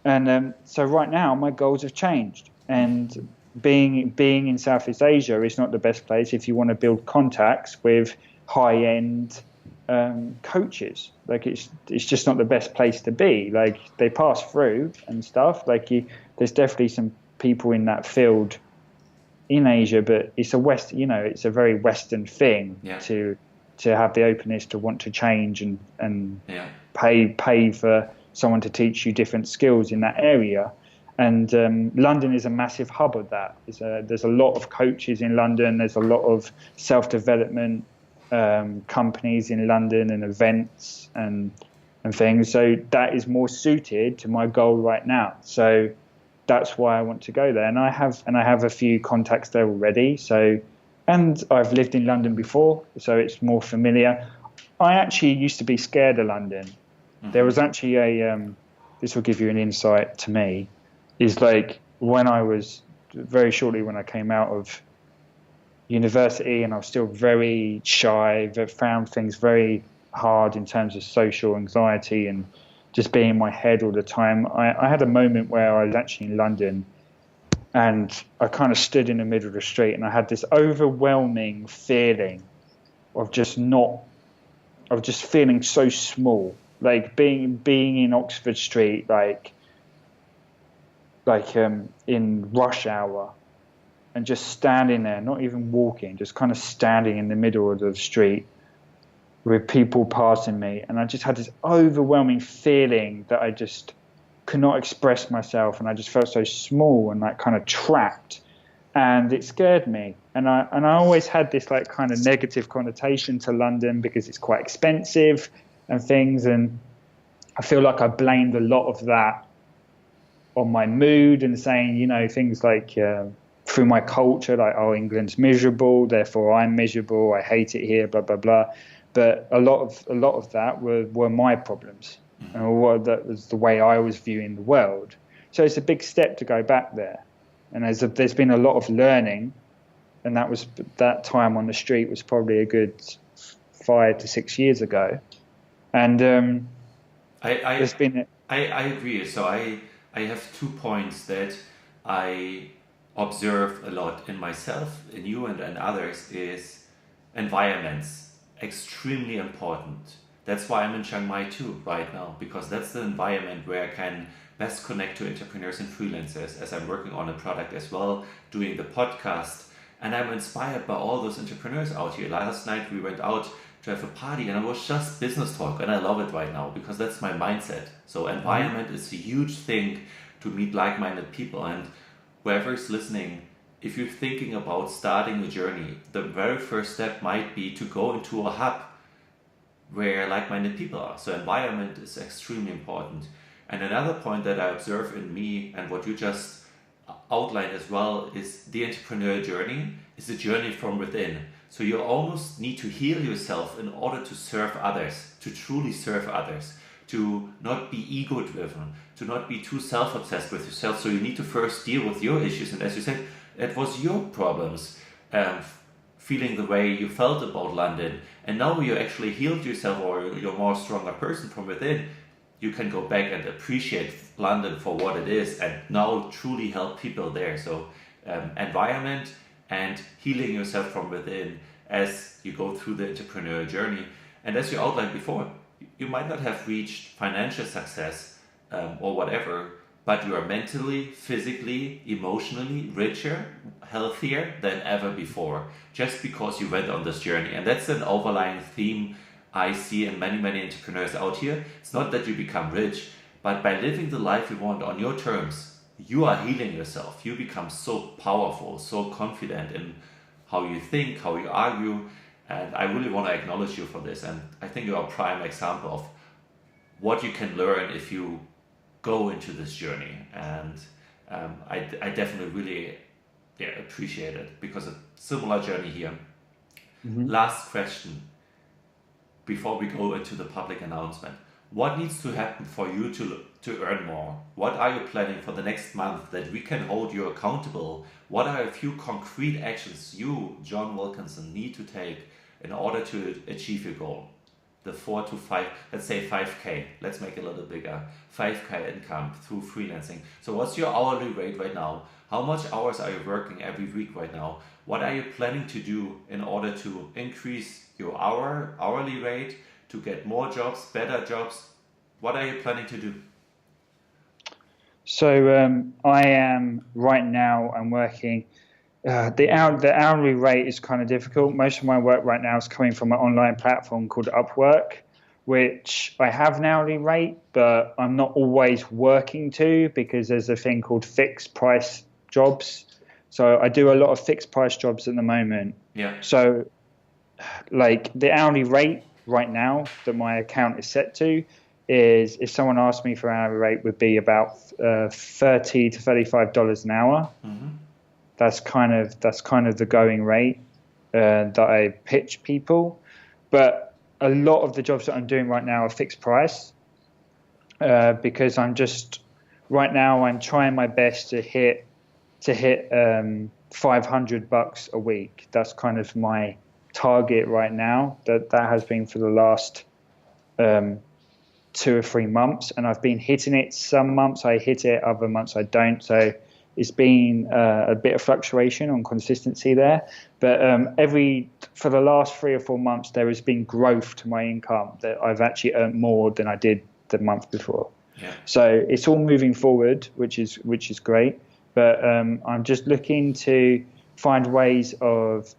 And so right now my goals have changed, and being in Southeast Asia is not the best place if you want to build contacts with high-end coaches. Like it's just not the best place to be. Like they pass through and stuff. Like there's definitely some people in that field in Asia, but it's it's a very Western thing to have the openness to want to change and pay for someone to teach you different skills in that area. And London is a massive hub of that. There's a lot of coaches in London. There's a lot of self-development companies in London and events and things. So that is more suited to my goal right now. So that's why I want to go there. And I have a few contacts there already. So, and I've lived in London before, so it's more familiar. I actually used to be scared of London. Mm-hmm. There was actually this will give you an insight to me, is like when I was very shortly when I came out of university and I was still very shy, found things very hard in terms of social anxiety and just being in my head all the time. I had a moment where I was actually in London and I kind of stood in the middle of the street and I had this overwhelming feeling of just feeling so small, like being in Oxford Street, like in rush hour, and just standing there, not even walking, just kind of standing in the middle of the street with people passing me. And I just had this overwhelming feeling that I just could not express myself. And I just felt so small and like kind of trapped. And it scared me. And I always had this like kind of negative connotation to London because it's quite expensive and things. And I feel like I blamed a lot of that on my mood and saying, things like, through my culture, like, oh, England's miserable, therefore I'm miserable, I hate it here, blah, blah, blah. But a lot of that were my problems. And that was the way I was viewing the world. So it's a big step to go back there. And there's been a lot of learning, and that time on the street was probably a good 5 to 6 years ago. And I agree. So I have 2 points that I observe a lot in myself, in you and others, is environments. Extremely important. That's why I'm in Chiang Mai too right now, because that's the environment where I can best connect to entrepreneurs and freelancers, as I'm working on a product as well, doing the podcast, and I'm inspired by all those entrepreneurs out here. Last night we went out to have a party and it was just business talk, and I love it right now because that's my mindset. So environment is a huge thing to meet like-minded people. And whoever is listening, if you're thinking about starting a journey, the very first step might be to go into a hub where like-minded people are. So environment is extremely important. And another point that I observe in me, and what you just outlined as well, is the entrepreneurial journey is a journey from within. So you almost need to heal yourself in order to serve others, to truly serve others, to not be ego-driven, to not be too self-obsessed with yourself. So you need to first deal with your issues. And as you said, it was your problems, feeling the way you felt about London. And now you actually healed yourself, or you're a more stronger person from within. You can go back and appreciate London for what it is and now truly help people there. So environment and healing yourself from within as you go through the entrepreneurial journey. And as you outlined before, you might not have reached financial success or whatever, but you are mentally, physically, emotionally richer, healthier than ever before, just because you went on this journey. And that's an overlying theme I see in many, many entrepreneurs out here. It's not that you become rich, but by living the life you want on your terms, you are healing yourself. You become so powerful, so confident in how you think, how you argue. And I really want to acknowledge you for this. And I think you're a prime example of what you can learn if you go into this journey. And I definitely really appreciate it, because a similar journey here. Mm-hmm. Last question before we go into the public announcement. What needs to happen for you to earn more? What are you planning for the next month that we can hold you accountable? What are a few concrete actions you, John Wilkinson, need to take in order to achieve your goal? The 4 to 5, let's say 5K, let's make it a little bigger, 5K income through freelancing. So what's your hourly rate right now? How much hours are you working every week right now? What are you planning to do in order to increase your hourly rate, to get more jobs, better jobs? What are you planning to do? So I am right now. I'm working. The hourly rate is kind of difficult. Most of my work right now is coming from an online platform called Upwork, which I have an hourly rate, but I'm not always working to, because there's a thing called fixed price jobs. So I do a lot of fixed price jobs at the moment. Yeah. So like the hourly rate right now that my account is set to is, if someone asked me for an hourly rate, would be about $30 to $35 an hour. Mm-hmm. That's kind of the going rate that I pitch people. But a lot of the jobs that I'm doing right now are fixed price, because I'm trying my best to hit $500 a week. That's kind of my target right now. That has been for the last 2 or 3 months, and I've been hitting it. Some months I hit it, other months I don't. So it's been a bit of fluctuation on consistency there. But for the last 3 or 4 months, there has been growth to my income, that I've actually earned more than I did the month before. Yeah. So it's all moving forward, which is great. But I'm just looking to find ways of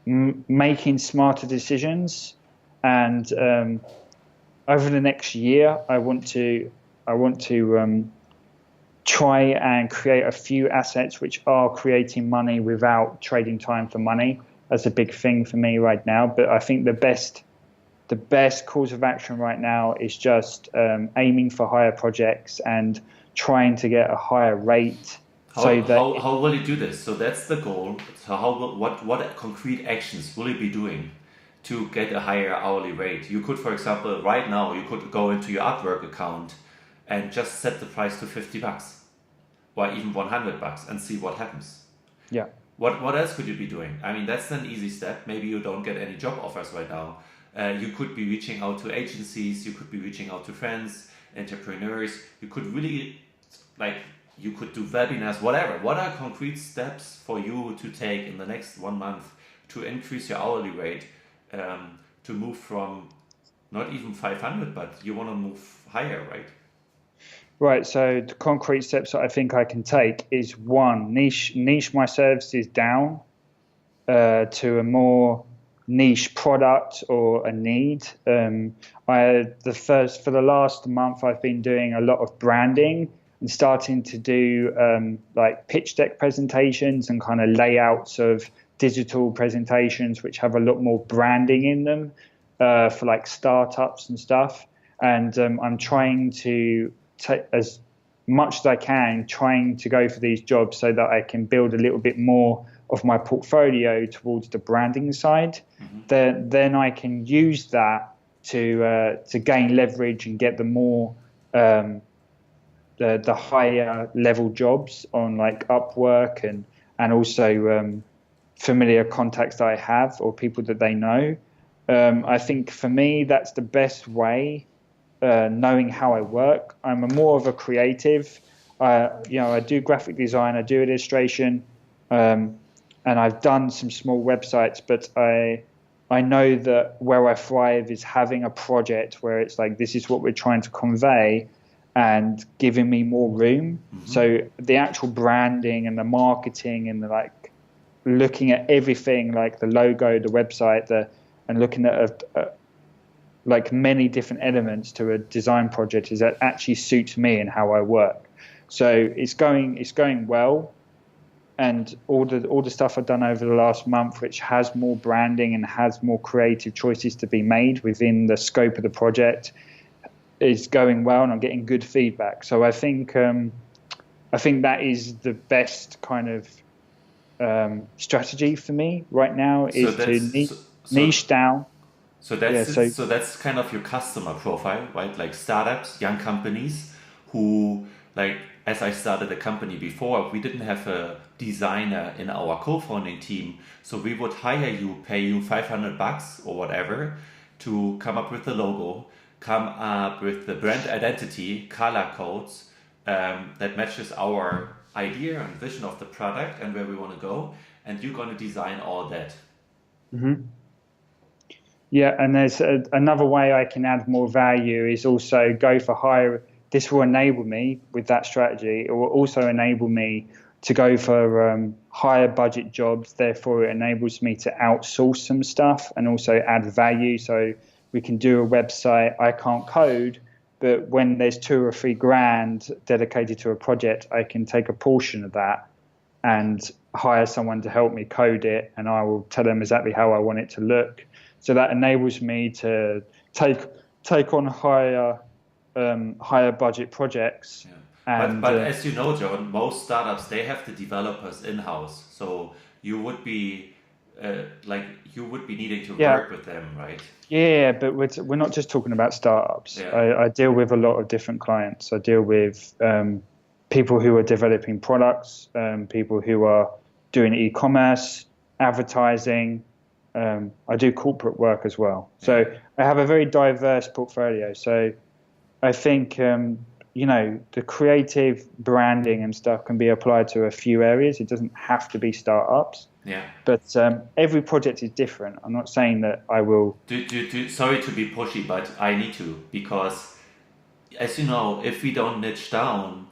making smarter decisions, and over the next year, I want to try and create a few assets which are creating money without trading time for money. That's a big thing for me right now. But I think the best course of action right now is just aiming for higher projects and trying to get a higher rate. How will you do this? So that's the goal. So what concrete actions will you be doing to get a higher hourly rate? You could, for example, right now, you could go into your Upwork account and just set the price to $50 or even $100 and see what happens. Yeah. What else could you be doing? I mean, that's an easy step. Maybe you don't get any job offers right now. You could be reaching out to agencies. You could be reaching out to friends, entrepreneurs. You could really, you could do webinars, whatever. What are concrete steps for you to take in the next 1 month to increase your hourly rate, to move from not even 500, but you want to move higher, right? Right. So the concrete steps that I think I can take is, one, niche my services down to a more niche product or a need. For the last month, I've been doing a lot of branding and starting to do pitch deck presentations and kind of layouts of digital presentations which have a lot more branding in them for startups and stuff. And I'm trying to take as much as I can, trying to go for these jobs so that I can build a little bit more of my portfolio towards the branding side. Mm-hmm. Then I can use that to gain leverage and get the more the higher level jobs on Upwork and also familiar contacts that I have or people that they know. I think for me that's the best way. Knowing how I work, I'm more of a creative. I do graphic design, I do illustration, and I've done some small websites. But I know that where I thrive is having a project where it's this is what we're trying to convey, and giving me more room. Mm-hmm. So the actual branding and the marketing and the looking at everything, the logo, the website, and looking at many different elements to a design project is that actually suits me and how I work. So it's going well, and all the stuff I've done over the last month, which has more branding and has more creative choices to be made within the scope of the project, is going well, and I'm getting good feedback. So I think that is the best kind of strategy for me right now, is to niche down. So that's kind of your customer profile, right? Startups, young companies who, as I started a company before, we didn't have a designer in our co-founding team. So we would hire you, pay you $500 or whatever to come up with the logo, come up with the brand identity, color codes that matches our idea and vision of the product and where we want to go. And you're going to design all that. Mm-hmm. Yeah, and there's another way I can add more value is also go for higher. This will enable me with that strategy. It will also enable me to go for higher budget jobs. Therefore, it enables me to outsource some stuff and also add value. So we can do a website. I can't code, but when there's $2 or $3 grand dedicated to a project, I can take a portion of that and hire someone to help me code it, and I will tell them exactly how I want it to look. So that enables me to take on higher budget projects. Yeah. But as you know, John, most startups, they have the developers in-house. So you would be needing to work with them, right? Yeah, but we're not just talking about startups. Yeah. I deal with a lot of different clients. I deal with people who are developing products, people who are doing e-commerce, advertising. I do corporate work as well. So I have a very diverse portfolio. So I think, the creative branding and stuff can be applied to a few areas. It doesn't have to be startups. Yeah. But every project is different. I'm not saying that I will... Sorry to be pushy, but I need to, because as you know, if we don't niche down,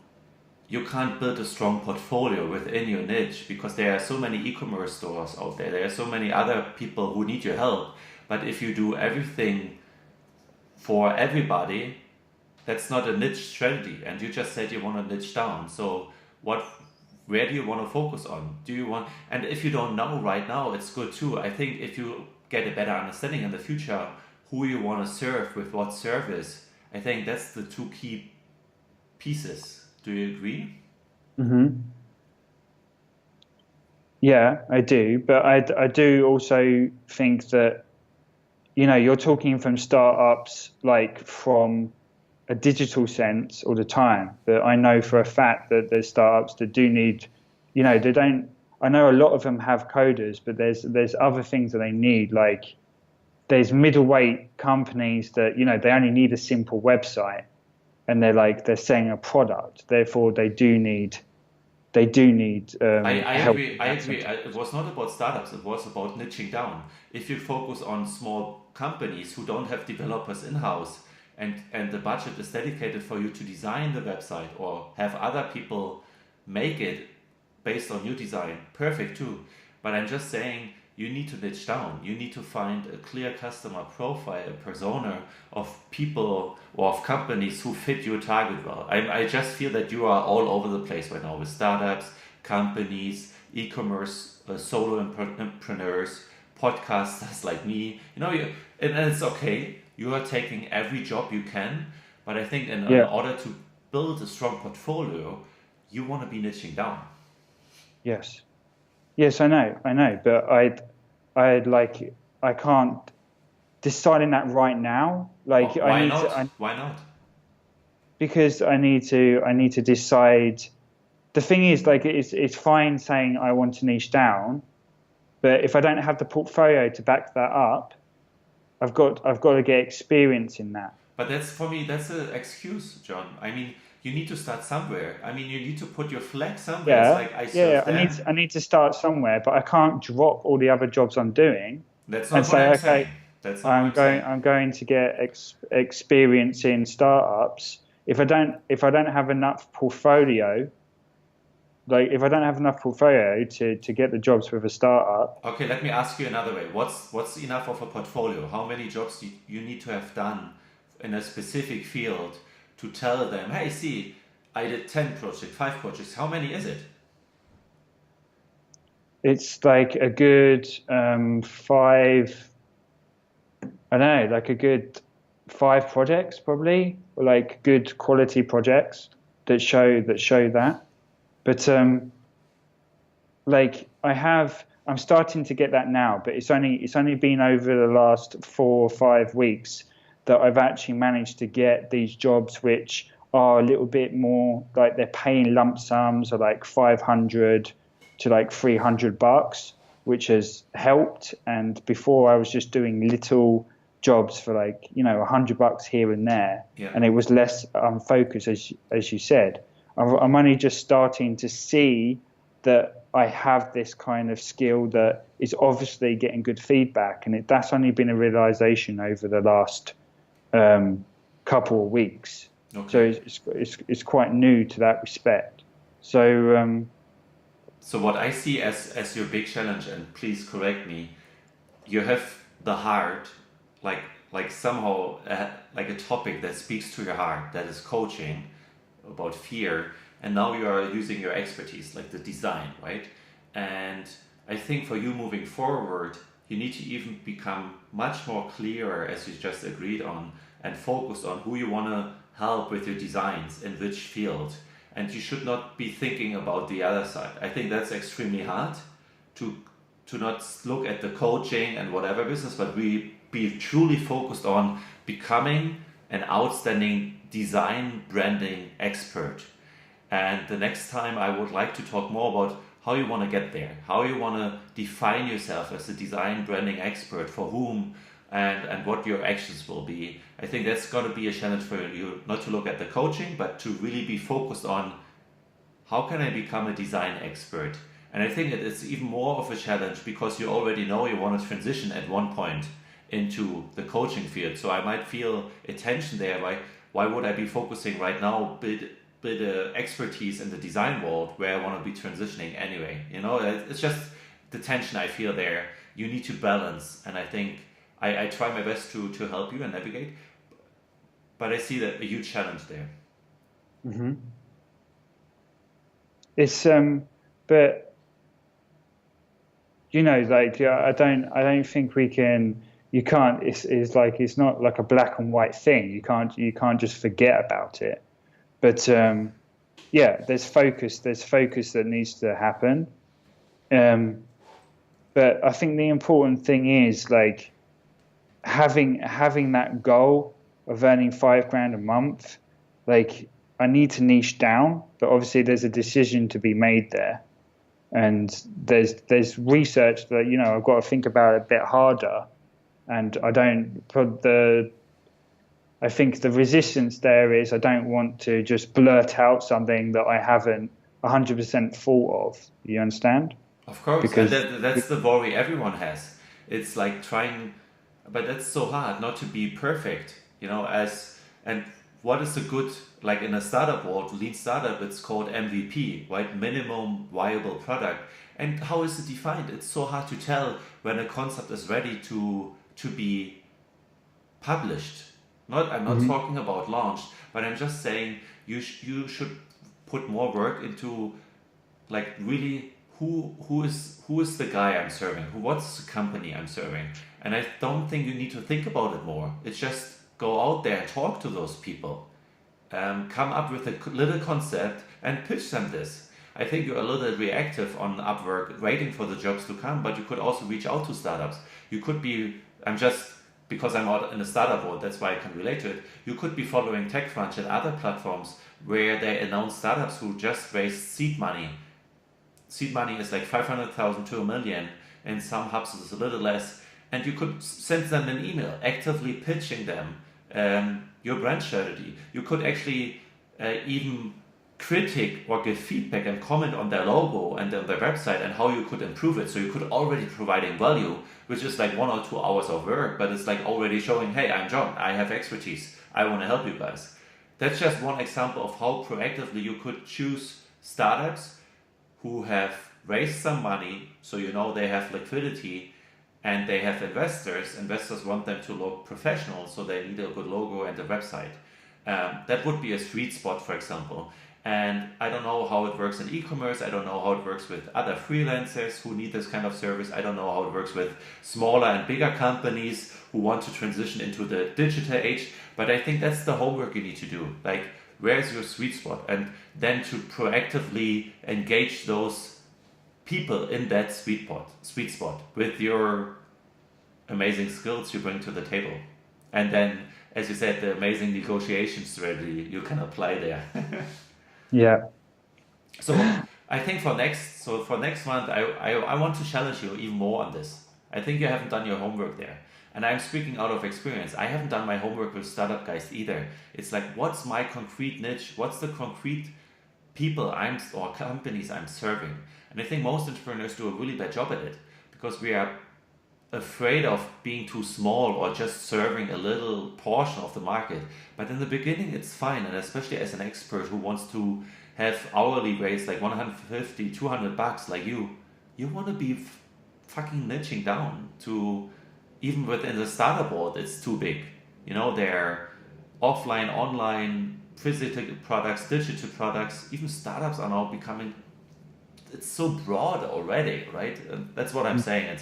you can't build a strong portfolio within your niche, because there are so many e-commerce stores out there. There are so many other people who need your help. But if you do everything for everybody, that's not a niche strategy. And you just said you want to niche down. So where do you want to focus on? And if you don't know right now, it's good too. I think if you get a better understanding in the future who you want to serve with what service, I think that's the two key pieces. Do you agree? Mm-hmm. Yeah, I do. But I do also think that, you're talking from startups, like from a digital sense all the time. But I know for a fact that there's startups that do need, I know a lot of them have coders, but there's other things that they need. Like there's middleweight companies that, they only need a simple website. And they're selling a product, therefore they do need I help. I agree. It was not about startups. It was about niching down. If you focus on small companies who don't have developers in-house, and the budget is dedicated for you to design the website or have other people make it based on your design, perfect too. But I'm just saying, you need to niche down. You need to find a clear customer profile, a persona of people or of companies who fit your target well. I just feel that you are all over the place right now with startups, companies, e-commerce, solo entrepreneurs, podcasters like me. And it's okay. You are taking every job you can, but I think in order to build a strong portfolio, you want to be niching down. Yes, I know, but I can't decide on that right now. Like, why not? Because I need to decide. The thing is, like, it's fine saying I want to niche down, but if I don't have the portfolio to back that up, I've got to get experience in that. But that's an excuse, John. I mean, you need to start somewhere. I mean, you need to put your flag somewhere. I need to start somewhere, but I can't drop all the other jobs I'm doing. That's not what I'm saying. I'm going to get experience in startups. If I don't have enough portfolio, to get the jobs with a startup. Okay, let me ask you another way. What's enough of a portfolio? How many jobs do you need to have done in a specific field to tell them, hey, see, I did 10 projects, 5 projects. How many is it? It's like a good 5. I don't know, like a good 5 projects probably, or like good quality projects that show that. But I'm starting to get that now, but it's only been over the last 4 or 5 weeks that I've actually managed to get these jobs which are a little bit more like they're paying lump sums of like $500 to like $300, which has helped. And before I was just doing little jobs for like, $100 here and there. Yeah. And it was less focused, as you said. I'm only just starting to see that I have this kind of skill that is obviously getting good feedback, and that's only been a realization over the last couple of weeks. Okay. So it's quite new to that respect. So so what I see as your big challenge, and please correct me, you have the heart, like somehow like a topic that speaks to your heart, that is coaching about fear, and now you are using your expertise, like the design, right? And I think for you moving forward, you need to even become much more clearer, as you just agreed on, and focus on who you want to help with your designs in which field. And you should not be thinking about the other side. I think that's extremely hard to not look at the coaching and whatever business, but be truly focused on becoming an outstanding design branding expert. And the next time I would like to talk more about how you want to get there, how you want to define yourself as a design branding expert, for whom and what your actions will be. I think that's going to be a challenge for you, not to look at the coaching, but to really be focused on how can I become a design expert. And I think it's even more of a challenge because you already know you want to transition at one point into the coaching field. So I might feel a tension there. Why would I be focusing right now, build expertise in the design world where I want to be transitioning anyway? You know, it's just the tension I feel there. You need to balance, and I think I try my best to help you and navigate, but I see that a huge challenge there. Mm-hmm. It's but you know, like I don't think we can. You can't. It's like it's not like a black and white thing. You can't just forget about it. But yeah, there's focus that needs to happen. But I think the important thing is like having that goal of earning $5,000 a month. Like I need to niche down, but obviously there's a decision to be made there, and there's research that I've got to think about it a bit harder, and I think the resistance there is I don't want to just blurt out something that I haven't 100% thought of. You understand? Of course, because that's the worry everyone has. It's like trying, but that's so hard not to be perfect, and what is a good, like in a startup world, lean startup, it's called MVP, right? Minimum viable product. And how is it defined? It's so hard to tell when a concept is ready to be published. I'm not talking about launched, but I'm just saying you should put more work into like really who is the guy I'm serving? What's the company I'm serving? And I don't think you need to think about it more. It's just go out there and talk to those people. Come up with a little concept and pitch them this. I think you're a little reactive on Upwork, waiting for the jobs to come, but you could also reach out to startups. You could be, because I'm out in the startup world, that's why I can relate to it. You could be following TechCrunch and other platforms where they announce startups who just raised seed money. Seed money is like 500,000 to $1 million, and some hubs is a little less. And you could send them an email, actively pitching them your brand strategy. You could actually even critique or give feedback and comment on their logo and on their website and how you could improve it. So you could already providing value, which is like 1 or 2 hours of work, but it's like already showing, hey, I'm John, I have expertise, I want to help you guys. That's just one example of how proactively you could choose startups who have raised some money, so they have liquidity, and they have investors. Investors want them to look professional, so they need a good logo and a website. That would be a sweet spot, for example. And I don't know how it works in e-commerce. I don't know how it works with other freelancers who need this kind of service. I don't know how it works with smaller and bigger companies who want to transition into the digital age. But I think that's the homework you need to do. Like, where's your sweet spot? And then to proactively engage those people in that sweet spot with your amazing skills you bring to the table. And then, as you said, the amazing negotiation strategy you can apply there. Yeah. So I think for next month, I want to challenge you even more on this. I think you haven't done your homework there. And I'm speaking out of experience. I haven't done my homework with StartupGeist either. It's like, what's my concrete niche? What's the concrete people or companies I'm serving. And I think most entrepreneurs do a really bad job at it because we are afraid of being too small or just serving a little portion of the market. But in the beginning, it's fine. And especially as an expert who wants to have hourly rates like 150, 200 bucks like you want to be fucking niching down to, even within the startup world, it's too big. You know, they're offline, online, physical products, digital products, even startups are now becoming, it's so broad already, right? And that's what I'm saying.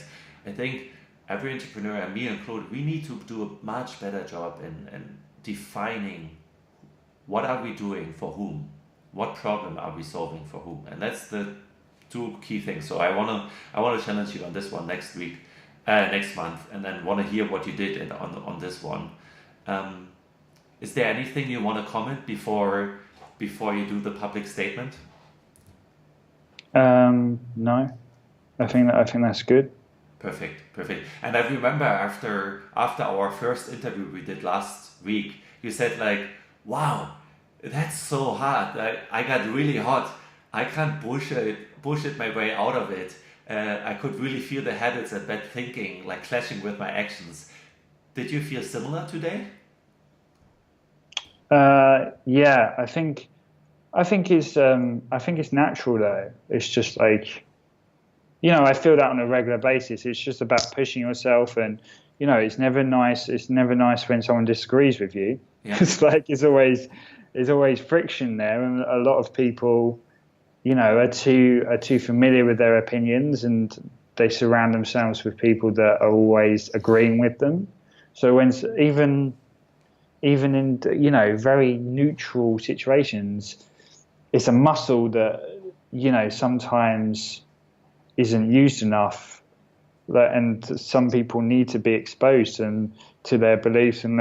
I think every entrepreneur, and me included, we need to do a much better job in defining what are we doing for whom, what problem are we solving for whom, and that's the two key things. So I wanna challenge you on this one next month, and then want to hear what you did on this one. Is there anything you want to comment before you do the public statement? No, I think that's good. Perfect. And I remember after our first interview we did last week, you said like, "Wow, that's so hard. I got really hot. I can't bullshit my way out of it. I could really feel the habits and bad thinking like clashing with my actions." Did you feel similar today? Yeah, I think it's natural though. It's just like, I feel that on a regular basis. It's just about pushing yourself, and it's never nice. It's never nice when someone disagrees with you. Yeah. It's like there's always friction there, and a lot of people, are too familiar with their opinions, and they surround themselves with people that are always agreeing with them. So when even in very neutral situations, it's a muscle that sometimes isn't used enough, and some people need to be exposed and to their beliefs and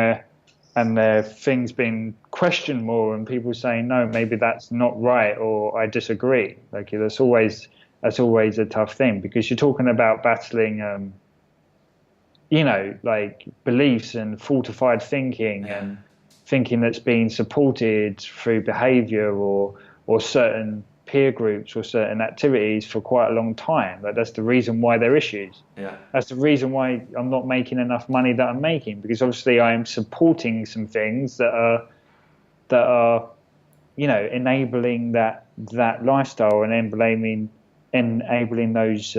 their things being questioned more, and people saying, no, maybe that's not right, or I disagree. Like that's always a tough thing, because you're talking about battling like beliefs and fortified thinking, and thinking that's being supported through behavior or certain peer groups or certain activities for quite a long time. Like that's the reason why there are issues. Yeah. That's the reason why I'm not making enough money that I'm making, because obviously I am supporting some things that are enabling that lifestyle and enabling those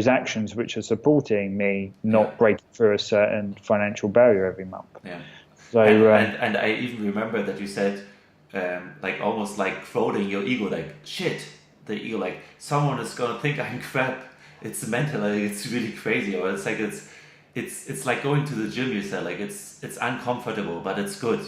actions which are supporting me not breaking through a certain financial barrier every month. Yeah. So and I even remember that you said like almost like floating your ego, like shit, the ego, like someone is gonna think I'm crap. It's mental, like, it's really crazy, or it's like it's like going to the gym. You said like it's uncomfortable, but it's good.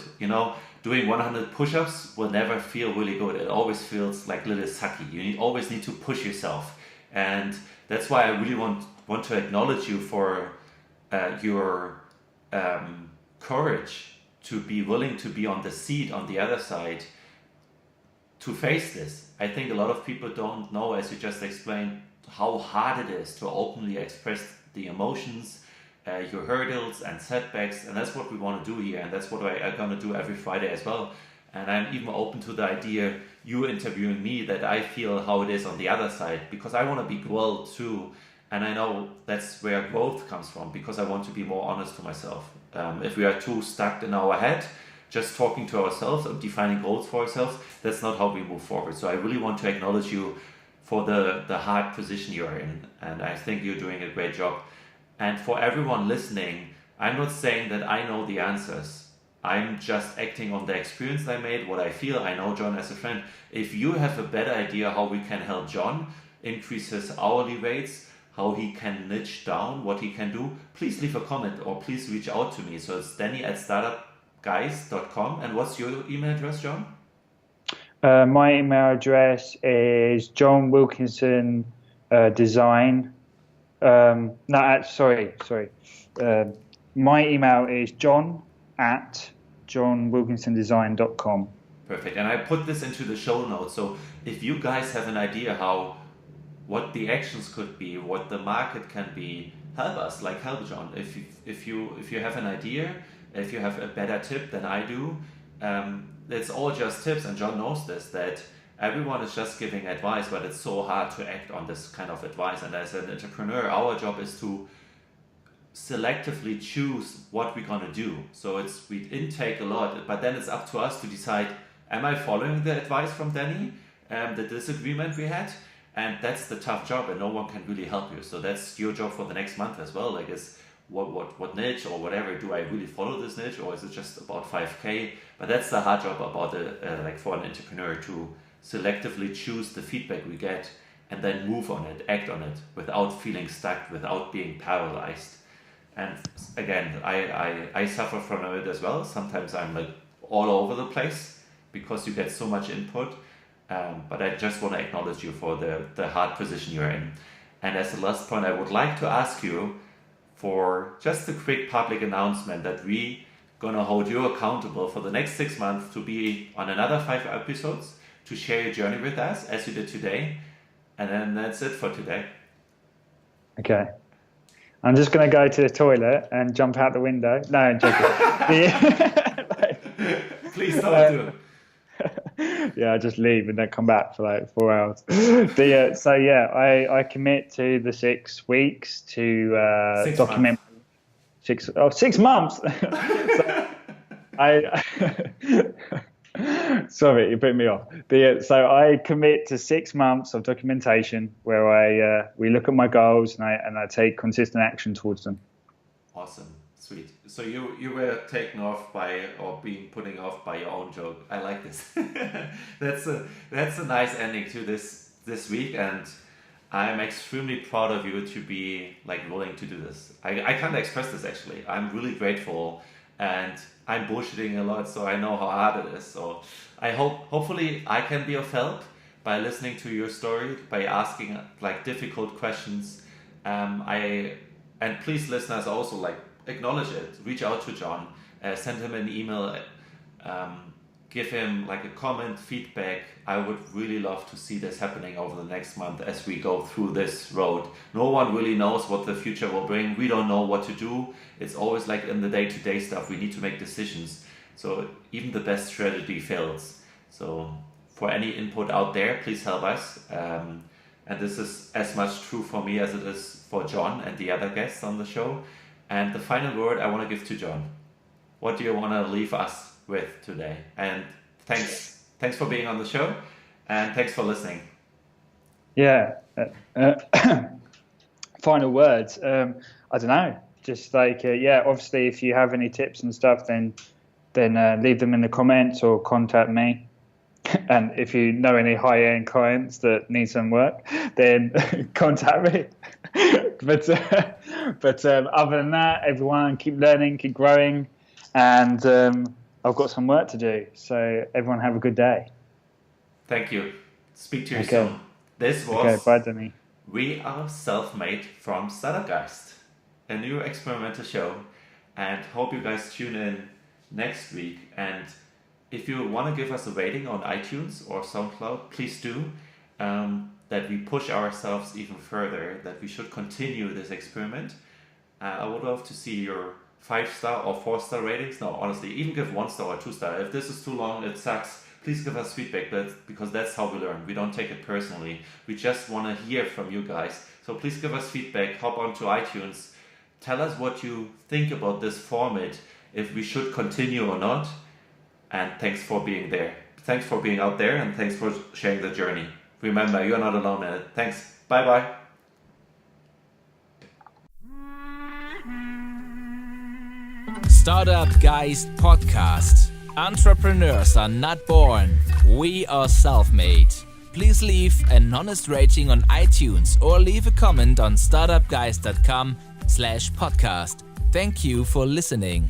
Doing 100 push-ups will never feel really good. It always feels like a little sucky. You always need to push yourself, and that's why I really want to acknowledge you for your courage to be willing to be on the seat on the other side to face this. I think a lot of people don't know, as you just explained, how hard it is to openly express the emotions, your hurdles and setbacks, and that's what we want to do here, and that's what I'm going to do every Friday as well. And I'm even open to the idea you interviewing me, that I feel how it is on the other side, because I want to be grilled too. And I know that's where growth comes from, because I want to be more honest to myself. If we are too stuck in our head, just talking to ourselves and defining goals for ourselves, that's not how we move forward. So I really want to acknowledge you for the hard position you are in. And I think you're doing a great job. And for everyone listening, I'm not saying that I know the answers. I'm just acting on the experience I made, what I feel. I know John as a friend. If you have a better idea how we can help John increase his hourly rates, how he can niche down, what he can do, please leave a comment or please reach out to me. So it's Danny@StartupGeist.com. And what's your email address, John? My email address is John Wilkinson Design. My email is john@johnwilkinsondesign.com. Perfect. And I put this into the show notes. So if you guys have an idea what the actions could be, what the market can be, help us, help John. If you have an idea, if you have a better tip than I do, it's all just tips, and John knows this, that everyone is just giving advice, but it's so hard to act on this kind of advice. And as an entrepreneur, our job is to selectively choose what we're going to do. So we intake a lot, but then it's up to us to decide, am I following the advice from Danny, the disagreement we had? And that's the tough job, and no one can really help you. So that's your job for the next month as well. Like, is what niche or whatever, do I really follow this niche, or is it just about 5K? But that's the hard job about like for an entrepreneur, to selectively choose the feedback we get and then move on it, act on it without feeling stuck, without being paralyzed. And again, I suffer from it as well. Sometimes I'm like all over the place because you get so much input. But I just want to acknowledge you for the hard position you're in. And as the last point, I would like to ask you for just a quick public announcement that we gonna hold you accountable for the next 6 months to be on another 5 episodes, to share your journey with us as you did today. And then that's it for today. Okay. I'm just going to go to the toilet and jump out the window. No, I'm joking. Please don't do it. Yeah, I just leave and then come back for like 4 hours. So yeah, I commit to the 6 weeks to document. 6 months. So sorry, you put me off. So I commit to 6 months of documentation where we look at my goals and I take consistent action towards them. Awesome, sweet. So you were taken off by, or being putting off by your own joke. I like this. That's a nice ending to this week, and I'm extremely proud of you to be like willing to do this. I can't express this actually. I'm really grateful, and I'm bullshitting a lot, so I know how hard it is. So I hopefully I can be of help by listening to your story, by asking like difficult questions. And please, listeners, also like acknowledge it. Reach out to John, send him an email, give him like a comment, feedback. I would really love to see this happening over the next month as we go through this road. No one really knows what the future will bring. We don't know what to do. It's always like in the day-to-day stuff, we need to make decisions. So even the best strategy fails. So for any input out there, please help us. And this is as much true for me as it is for John and the other guests on the show. And the final word I want to give to John. What do you want to leave us with today? And thanks for being on the show, and thanks for listening. Yeah. Final words. I don't know. Just like obviously, if you have any tips and stuff, then leave them in the comments or contact me. And if you know any high-end clients that need some work, then contact me. But other than that, everyone keep learning, keep growing, and I've got some work to do. So everyone have a good day. Thank you. Speak to you soon. This was bye, Danny. We Are Self-Made from StartupGeist, a new experimental show, and hope you guys tune in next week. And if you want to give us a rating on iTunes or SoundCloud, please do. That we push ourselves even further, that we should continue this experiment. I would love to see your 5-star or 4-star ratings. No, honestly, even give 1-star or 2-star. If this is too long, it sucks. Please give us feedback, because that's how we learn. We don't take it personally. We just want to hear from you guys. So please give us feedback. Hop onto iTunes. Tell us what you think about this format, if we should continue or not. And thanks for being there. Thanks for being out there, and thanks for sharing the journey. Remember, you're not alone in it. Thanks. Bye-bye. StartupGeist Podcast. Entrepreneurs are not born. We are self-made. Please leave an honest rating on iTunes or leave a comment on startupgeist.com/podcast. Thank you for listening.